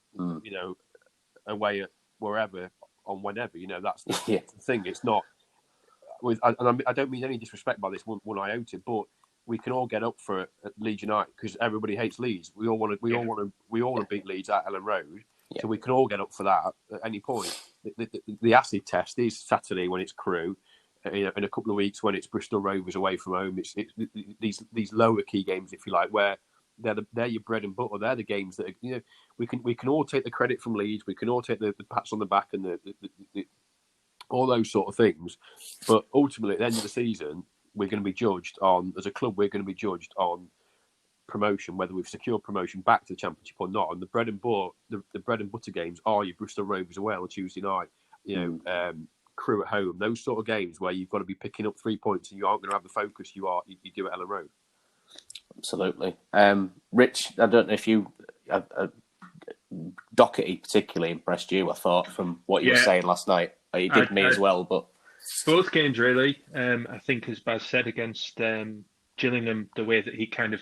away at wherever on whenever. That's the thing. It's not I don't mean any disrespect by this one iota, but we can all get up for it at Leeds United because everybody hates Leeds. We all want to beat Leeds at Ellen Road, so we can all get up for that at any point. The acid test is Saturday when it's Crewe. In a couple of weeks when it's Bristol Rovers away from home. It's these lower key games, if you like, where they're your bread and butter. They're the games that we can all take the credit from Leeds. We can all take the pats on the back and the all those sort of things. But ultimately, at the end of the season, we're going to be judged on, as a club, we're going to be judged on promotion, whether we've secured promotion back to the Championship or not. And the bread and butter games are your Bristol Rovers away on Tuesday night. Crewe at home, those sort of games where you've got to be picking up 3 points and you aren't going to have the focus you do at Ellen Road. Absolutely. Rich, I don't know if you Doherty particularly impressed you, I thought, from what you were saying last night. It did me as well, but both games really. I think, as Baz said, against Gillingham, the way that he kind of,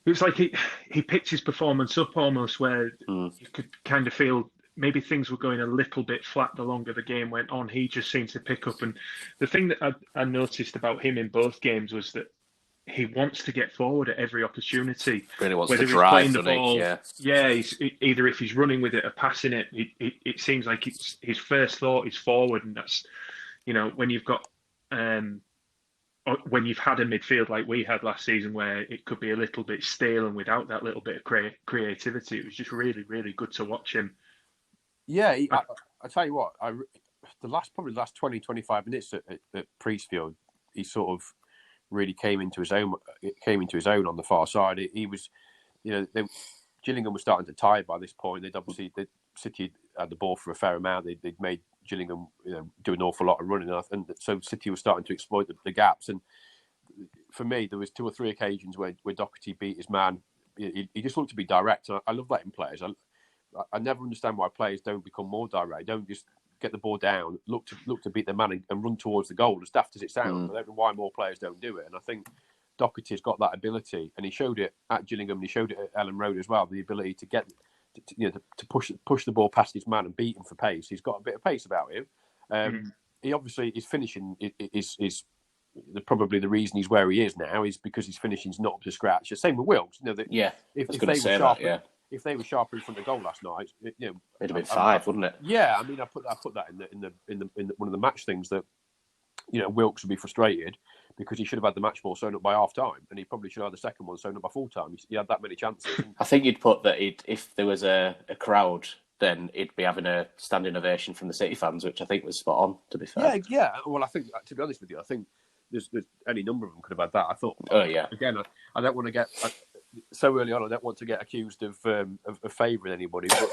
it was like he picked his performance up almost, where you could kind of feel maybe things were going a little bit flat the longer the game went on. He just seemed to pick up. And the thing that I noticed about him in both games was that he wants to get forward at every opportunity. Really wants Whether to drive, he's playing the ball, he's, either if he's running with it or passing it, it seems like his first thought is forward. And that's, when you've got, when you've had a midfield like we had last season where it could be a little bit stale and without that little bit of creativity, it was just really, really good to watch him. Yeah, I tell you what, the last 20, 25 minutes at Priestfield, he sort of really came into his own on the far side. He was, Gillingham was starting to tire by this point. City had the ball for a fair amount. They'd made Gillingham do an awful lot of running, and so City was starting to exploit the gaps. And for me, there was 2 or 3 occasions where Doherty beat his man. He just looked to be direct. I love that in players. I never understand why players don't become more direct. Don't just get the ball down, look to beat their man and run towards the goal. As daft as it sounds, I don't know why more players don't do it. And I think Doherty's got that ability, and he showed it at Gillingham, and he showed it at Ellen Road as well. The ability to get to push the ball past his man and beat him for pace. He's got a bit of pace about him. He obviously his finishing is probably the reason he's where he is now is because his finishing's not up to scratch. The same with Wilkes. If they were sharper in front of the goal last night, it'd have been 5, wouldn't it? Yeah, I mean, I put that in the one of the match things that Wilkes would be frustrated because he should have had the match ball sewn up by half time, and he probably should have had the second one sewn up by full time. He had that many chances. I think you'd put that if there was a crowd, then he'd be having a standing ovation from the City fans, which I think was spot on. To be fair, yeah. Well, I think, to be honest with you, I think there's any number of them could have had that. I thought. Oh yeah. Again, I don't want to get. So early on, I don't want to get accused of favouring anybody, but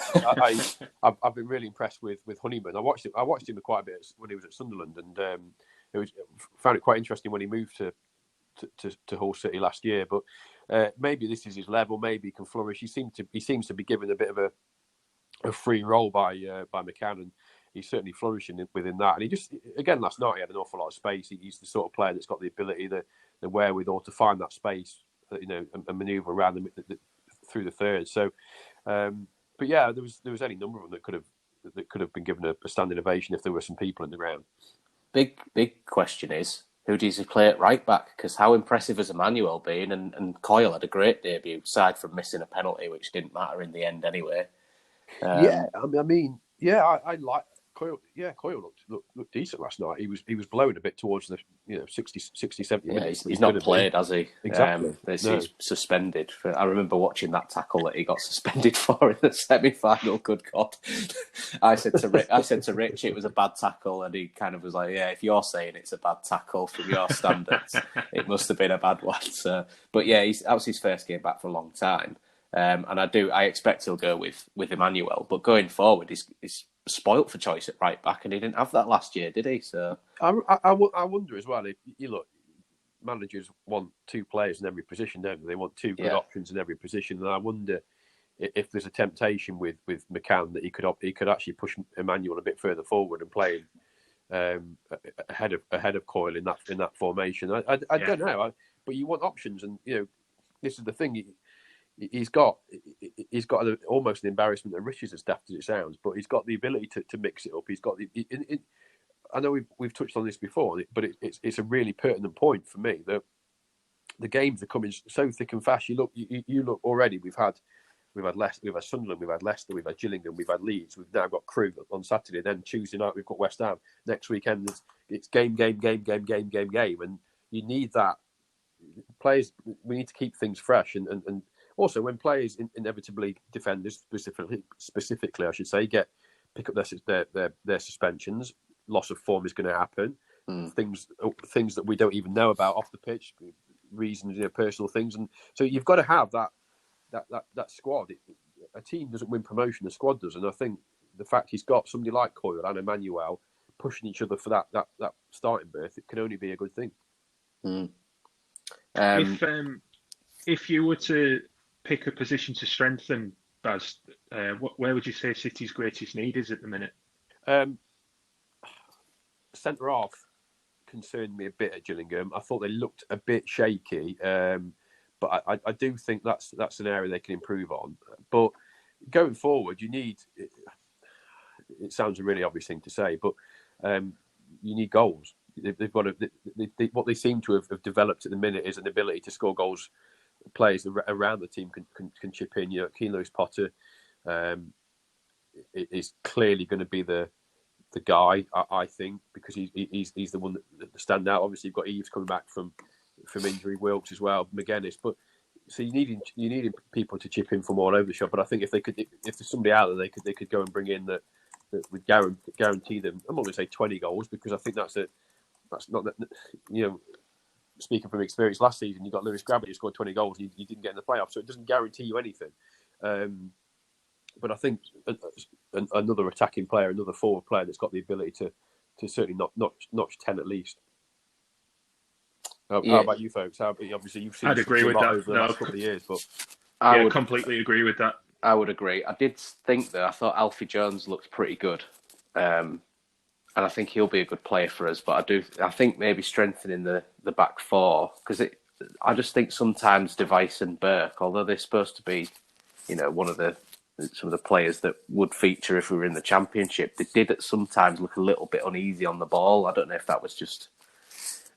I've been really impressed with Honeyman. I watched him quite a bit when he was at Sunderland, and found it quite interesting when he moved to Hull City last year. But maybe this is his level. Maybe he can flourish. He seems to be given a bit of a free role by McCann, and he's certainly flourishing within that. And he just, again, last night he had an awful lot of space. He's the sort of player that's got the ability, the wherewithal to find that space, and manoeuvre around through the third. So, but yeah, there was any number of them that could have been given a standing ovation if there were some people in the ground. Big question is, who does he play at right back? Because how impressive has Emmanuel been? And Coyle had a great debut, aside from missing a penalty, which didn't matter in the end anyway. I like Coyle. Yeah, Coyle looked decent last night. He was blowing a bit towards the 60, 70 minutes. He's not played, has he? Exactly. He's suspended. I remember watching that tackle that he got suspended for in the semi-final. Good God! I said to Rich, it was a bad tackle, and he kind of was like, "Yeah, if you're saying it's a bad tackle from your standards, it must have been a bad one." So, but yeah, that was his first game back for a long time. And I expect he'll go with Emmanuel. But going forward, he's spoilt for choice at right back, and he didn't have that last year, did he? So I wonder as well, if you look, managers want two players in every position, don't they? They want two good options in every position, and I wonder if there's a temptation with McCann that he could actually push Emmanuel a bit further forward and play ahead of Coyle in that formation. I don't know, but you want options, and this is the thing. He's got almost an embarrassment of riches, as daft as it sounds, but he's got the ability to mix it up. He's got I know we've touched on this before, but it's a really pertinent point for me that the games are coming so thick and fast. You look already. We've had Sunderland, we've had Leicester, we've had Gillingham, we've had Leeds. We've now got Crewe on Saturday. Then Tuesday night we've got West Ham. Next weekend it's game, and you need that. Players, we need to keep things fresh and also, when players inevitably, defenders specifically, I should say, pick up their suspensions, loss of form is going to happen. Things that we don't even know about off the pitch, reasons, personal things, and so you've got to have that squad. A team doesn't win promotion; the squad does, and I think the fact he's got somebody like Coyle and Emmanuel pushing each other for that starting berth, it can only be a good thing. If you were to pick a position to strengthen, Baz, where would you say City's greatest need is at the minute? Centre half concerned me a bit at Gillingham. I thought they looked a bit shaky, but I do think that's an area they can improve on. But going forward, you need. It sounds a really obvious thing to say, but you need goals. They've got what they seem to have developed at the minute is an ability to score goals. Players around the team can chip in. Keane Lewis-Potter is clearly going to be the guy, I think, because he's the one that stands out. Obviously, you've got Eves coming back from injury, Wilkes as well, McGuinness. But so you needing people to chip in from all over the shop. But I think if there's somebody out there, they could go and bring in that would guarantee them. I'm not going to say 20 goals because I think that's not speaking from experience, last season you got Lewis Grabber who scored 20 goals and you didn't get in the playoffs, so it doesn't guarantee you anything. But I think another attacking player, another forward player that's got the ability to certainly notch 10 at least. How about you folks? Obviously you've seen. I'd agree with that over the last couple of years, but I would completely agree with that. I would agree. I did think though, I thought Alfie Jones looked pretty good. And I think he'll be a good player for us. But I think maybe strengthening the back four, because I just think sometimes Device and Burke, although they're supposed to be, some of the players that would feature if we were in the Championship, they did at sometimes look a little bit uneasy on the ball. I don't know if that was just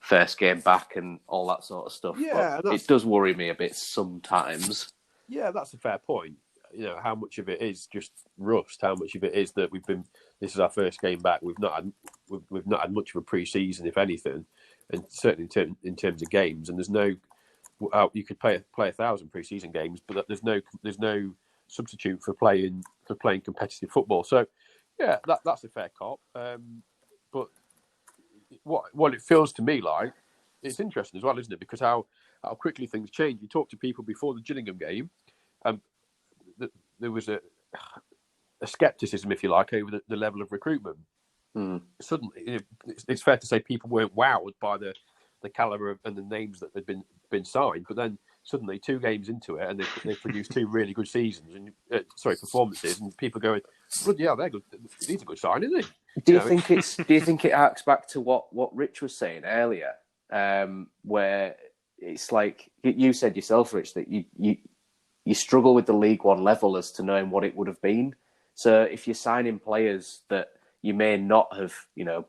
first game back and all that sort of stuff. Yeah, but it does worry me a bit sometimes. Yeah, that's a fair point. How much of it is just rust? How much of it is that this is our first game back? We've not had much of a pre-season, if anything, and certainly in terms of games. And there's no, you could play 1,000 pre-season games, but there's no substitute for playing competitive football. So yeah, that's a fair cop. But what it feels to me like, it's interesting as well, isn't it? Because how quickly things change. You talk to people before the Gillingham game. There was a scepticism, if you like, over the level of recruitment. Suddenly, it's fair to say people weren't wowed by the calibre and the names that had been signed. But then suddenly 2 games into it, and they produced 2 really good seasons and performances, and people going, "Bloody hell, they're good. These are good signs, isn't it?" Do you think it harks back to what Rich was saying earlier, where it's like you said yourself, Rich, that you struggle with the League One level as to knowing what it would have been. So if you're signing players that you may not have,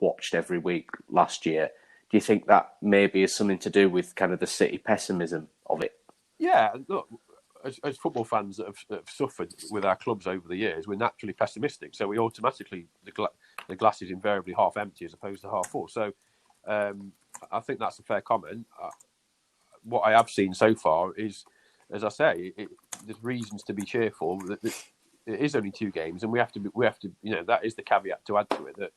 watched every week last year, do you think that maybe has something to do with kind of the City pessimism of it? Yeah, look, as football fans that have suffered with our clubs over the years, we're naturally pessimistic. So we automatically, the glass is invariably half empty as opposed to half full. So I think that's a fair comment. What I have seen so far is, as I say, there's reasons to be cheerful. It is only 2 games, and we have to, that is the caveat to add to it. That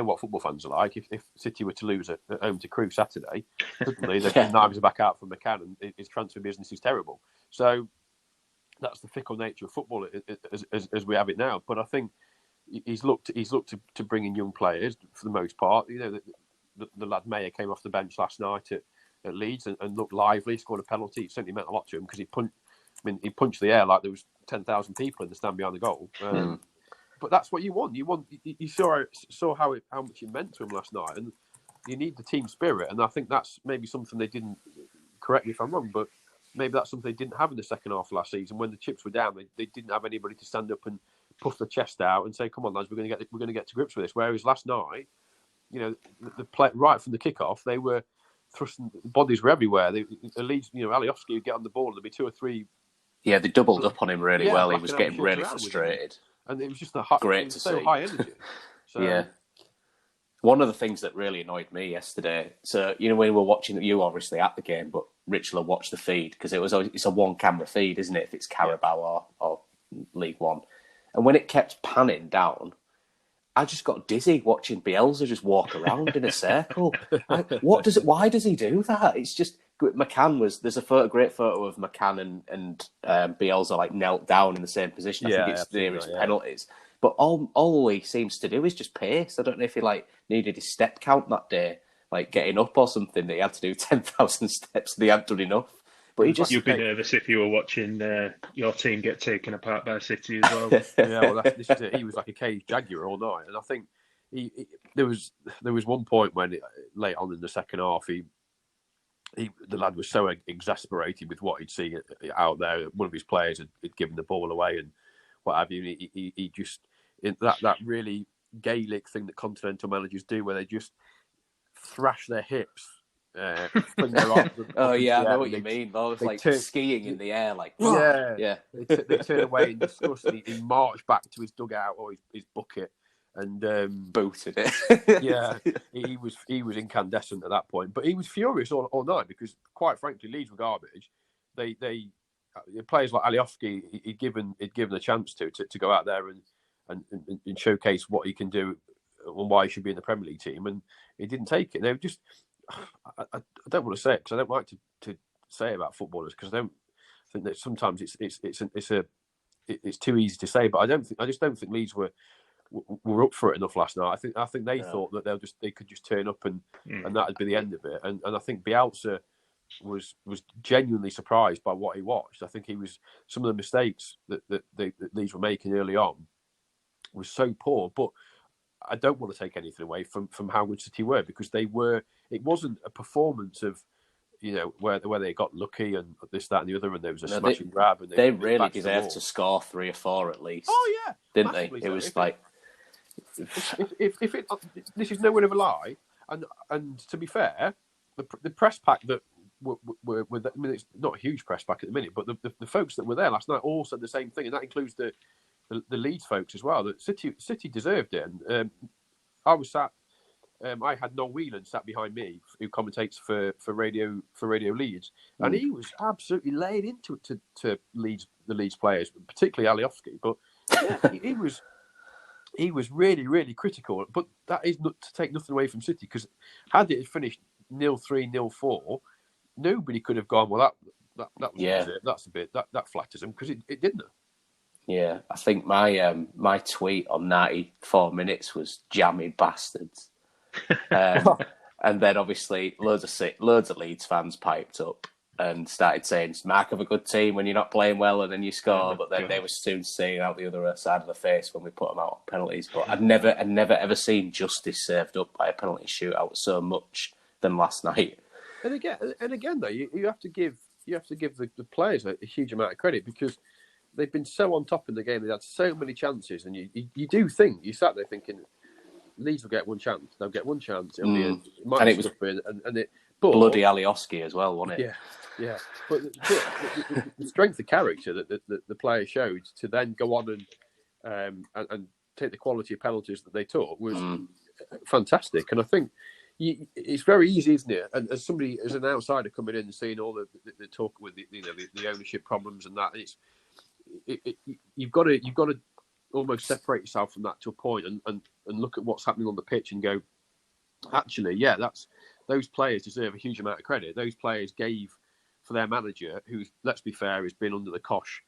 what football fans are like. If City were to lose at home to Crewe Saturday, suddenly the knives are back out from McCann, and his transfer business is terrible. So that's the fickle nature of football as we have it now. But I think he's looked to bring in young players for the most part. The lad Mayer came off the bench last night at Leeds and looked lively, scored a penalty. It certainly meant a lot to him because he punched the air like there was 10,000 people in the stand behind the goal. But that's what you want. You saw how much it meant to him last night, and you need the team spirit. And I think that's maybe something they didn't. Correct me if I'm wrong, but maybe that's something they didn't have in the second half of last season when the chips were down. They didn't have anybody to stand up and puff their chest out and say, "Come on, lads, we're going to get to grips with this." Whereas last night, the play right from the kickoff, they were thrusting. Bodies were everywhere. Leeds, Alioski would get on the ball. There'd be 2 or 3. Yeah, they doubled up on him really well. He was getting really frustrated. And it was just great to see. High energy. So, yeah. One of the things that really annoyed me yesterday, so when we were watching, you obviously at the game, but Rich will watch the feed because it's a 1 camera feed, isn't it? If it's Carabao or League One, and when it kept panning down, I just got dizzy watching Bielsa just walk around in a circle. Why does he do that? It's just McCann there's a great photo of McCann and Bielsa like knelt down in the same position. I think it's the nearest penalties. But all he seems to do is just pace. I don't know if he needed his step count that day, like getting up or something. That he had to do 10,000 steps. And he hadn't done enough. But you'd be nervous if you were watching your team get taken apart by City as well. Yeah, well, this is it. He was like a caged jaguar all night, and I think there was one point when late on in the second half, the lad was so exasperated with what he'd seen out there. One of his players had given the ball away and what have you. He just that really Gaelic thing that continental managers do, where they just thrash their hips. Fling their arms oh yeah, I know what you mean. They was like skiing in the air, like yeah. They turn away in disgust. He marched back to his dugout or his bucket and booted it. Yeah, he was incandescent at that point, but he was furious all night because, quite frankly, Leeds were garbage. They players like Alioski, he'd given a chance to go out there and showcase what he can do and why he should be in the Premier League team, and he didn't take it. They were just. I don't want to say it because I don't like to say about footballers because I don't think that sometimes it's too easy to say. But I just don't think Leeds were up for it enough last night. I think they thought that they could just turn up and that'd be the end of it. And I think Bielsa was genuinely surprised by what he watched. I think he was some of the mistakes that Leeds were making early on was so poor, but. I don't want to take anything away from how good City were because they were. It wasn't a performance of, where they got lucky and this, that, and the other, and there was a smashing grab. And they really deserved to score 3 or 4 at least. Oh yeah, didn't they? It was like if this is no word of a lie, and to be fair, the press pack that were I mean, it's not a huge press pack at the minute, but the folks that were there last night all said the same thing, and that includes the Leeds folks as well. That City deserved it. And I was sat. I had Noel Whelan sat behind me, who commentates for Radio Leeds, and he was absolutely laying into it to the Leeds players, particularly Alioski. But yeah, he was really, really critical. But that is not to take nothing away from City, because had it finished 0-3, 0-4, nobody could have gone, well, that was it. That's a bit that flatters them, because it didn't. Yeah, I think my tweet on 94 minutes was "jammy bastards," and then obviously loads of Leeds fans piped up. and started saying it's mark of a good team when you're not playing well and then you score. But then God. they were soon seeing out the other side of the face when we put them out on penalties. But I'd never ever seen justice served up by a penalty shootout so much than last night. And again, though, you have to give the players a huge amount of credit because they've been so on top in the game. They had so many chances, and you do think you sat there thinking Leeds will get one chance. They'll get one chance. It'll be and it was but bloody Alioski as well, wasn't it? Yeah. But the strength of character that the player showed to then go on and take the quality of penalties that they took was fantastic. And I think it's very easy, isn't it? And as an outsider coming in and seeing all the talk with the ownership problems and that, you've got to almost separate yourself from that to a point and look at what's happening on the pitch and go, actually, those players deserve a huge amount of credit. Those players gave for their manager, who, let's be fair, has been under the cosh,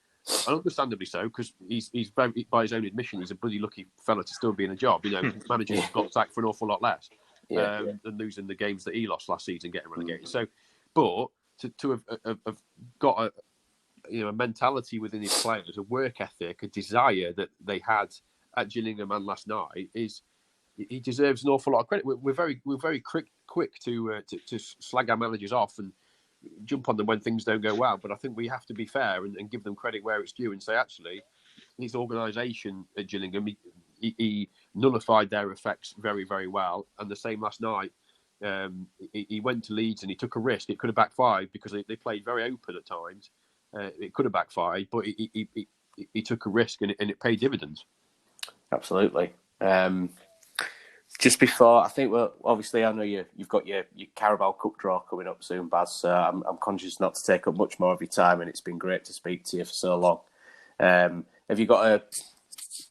and understandably so, because he's very, by his own admission, he's a bloody lucky fella to still be in a job. Managers got sacked for an awful lot less than losing the games that he lost last season, getting relegated. So, but to have got a mentality within his players, a work ethic, a desire that they had at Gillingham and last night he deserves an awful lot of credit. We're very quick to slag our managers off and jump on them when things don't go well. But I think we have to be fair and give them credit where it's due and say, actually, his organisation at Gillingham, he nullified their effects very, very well. And the same last night, he went to Leeds and he took a risk. It could have backfired because they played very open at times. It could have backfired, but he took a risk and it paid dividends. Absolutely. Just before, I think, obviously, I know you've got your Carabao Cup draw coming up soon, Baz. So I'm conscious not to take up much more of your time, and it's been great to speak to you for so long. Have you got a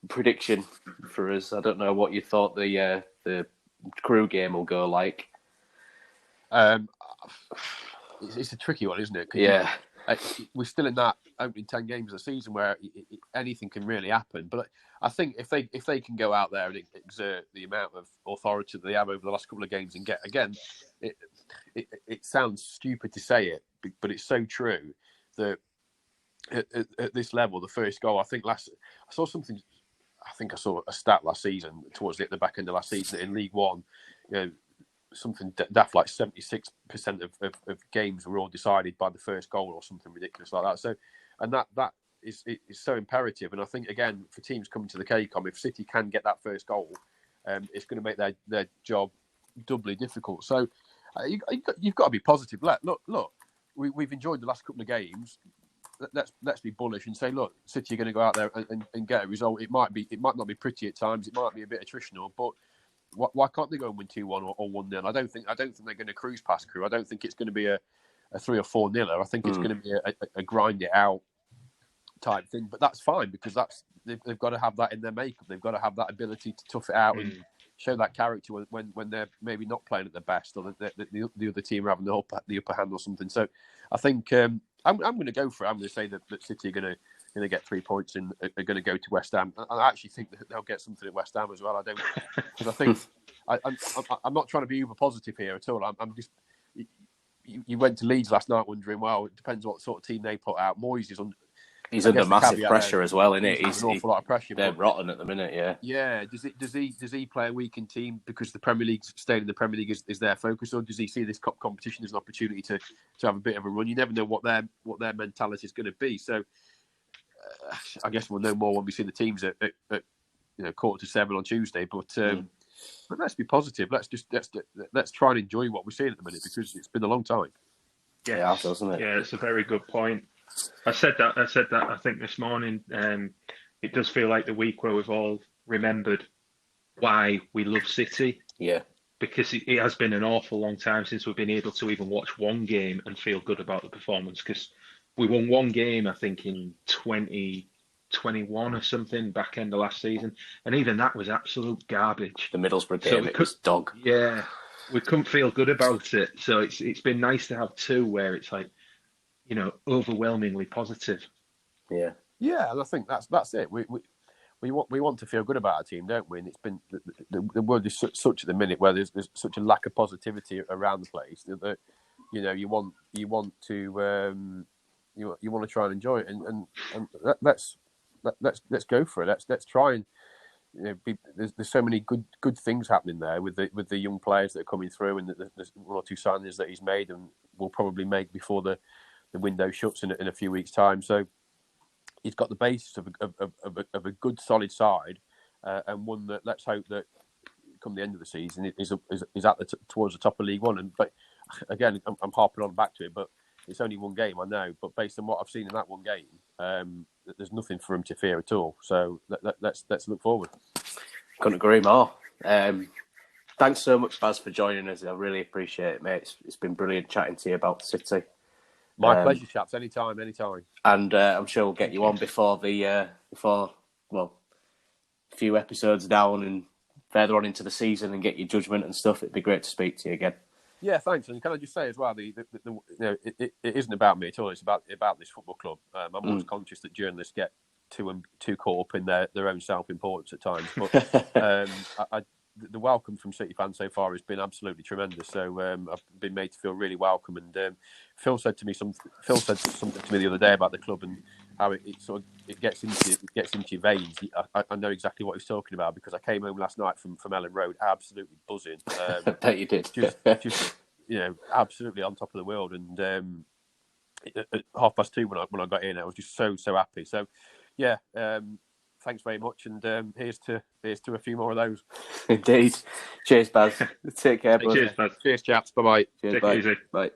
prediction for us? I don't know what you thought the Crewe game will go like. It's a tricky one, isn't it? Yeah. We're still in that opening 10 games of the season where anything can really happen. But I think if they can go out there and exert the amount of authority that they have over the last couple of games and get, again, it sounds stupid to say it, but it's so true that at this level, the first goal, I saw a stat last season towards the back end of last season in League One, something daft like 76% of games were all decided by the first goal or something ridiculous like that. So, and that is so imperative. And I think, again, for teams coming to the KCOM, if City can get that first goal, it's going to make their job doubly difficult. So you've got to be positive. Look, we've enjoyed the last couple of games. Let's be bullish and say, look, City are going to go out there and get a result. It might not be pretty at times. It might be a bit attritional, but why can't they go and win 2-1 or 1-0? I don't think they're going to cruise past Crewe. I don't think it's going to be a 3 or 4-0. I think it's going to be a grind it out type thing. But that's fine because they've got to have that in their makeup. They've got to have that ability to tough it out and show that character when they're maybe not playing at their best or the other team are having the upper hand or something. So I think I'm going to go for it. I'm going to say that City are going to get 3 points and are going to go to West Ham. I actually think that they'll get something at West Ham as well. I don't, because I think I'm not trying to be uber positive here at all. I'm just. You went to Leeds last night wondering, well, it depends what sort of team they put out. Moyes is He's under massive pressure as well, isn't it? He's an awful lot of pressure. They're rotten at the minute, yeah. Yeah. Does he play a weakened team because the Premier League, staying in the Premier League is their focus, or does he see this cup competition as an opportunity to have a bit of a run? You never know what their mentality is going to be. So I guess we'll know more when we see the teams at 7:15 on Tuesday. But let's be positive. Let's try and enjoy what we're seeing at the minute because it's been a long time. Yeah, doesn't it? Yeah, it's a very good point. I said that. I think this morning. It does feel like the week where we've all remembered why we love City. Yeah. Because it has been an awful long time since we've been able to even watch one game and feel good about the performance. Because we won one game, I think, in 2021 or something, back end of last season, and even that was absolute garbage. The Middlesbrough game, it was dog. Yeah, we couldn't feel good about it. So it's been nice to have two where it's like, overwhelmingly positive. Yeah, and I think that's it. We want to feel good about our team, don't we? And it's been the world is such at the minute where there's such a lack of positivity around the place that you want to you want to try and enjoy it, and let's go for it. Let's try and there's so many good things happening there with the young players that are coming through, and there's one or two signings that he's made and will probably make before the window shuts in a few weeks' time. So he's got the basis of a good solid side, and one that let's hope that come the end of the season is towards the top of League One. But again, I'm harping on back to it, but it's only one game, I know. But based on what I've seen in that one game, there's nothing for him to fear at all. So let's look forward. Couldn't agree more. Thanks so much, Baz, for joining us. I really appreciate it, mate. It's been brilliant chatting to you about City. My pleasure, chaps. Anytime. And I'm sure we'll get you on before a few episodes down and further on into the season and get your judgment and stuff. It'd be great to speak to you again. Yeah, thanks. And can I just say as well, it isn't about me at all. It's about this football club. I'm always conscious that journalists get too caught up in their own self-importance at times. But the welcome from City fans so far has been absolutely tremendous. So I've been made to feel really welcome. And Phil said something to me the other day about the club and how it gets into your veins. I know exactly what he's talking about because I came home last night from Ellen Road absolutely buzzing. I bet you did. just absolutely on top of the world. And at 2:30 when I got in, I was just so happy. So yeah. Thanks very much, and here's to a few more of those. Indeed. Cheers, Baz. Take care, bud. Cheers, Baz. Cheers, chaps. Bye-bye. Cheers, Take bye. it easy. Bye.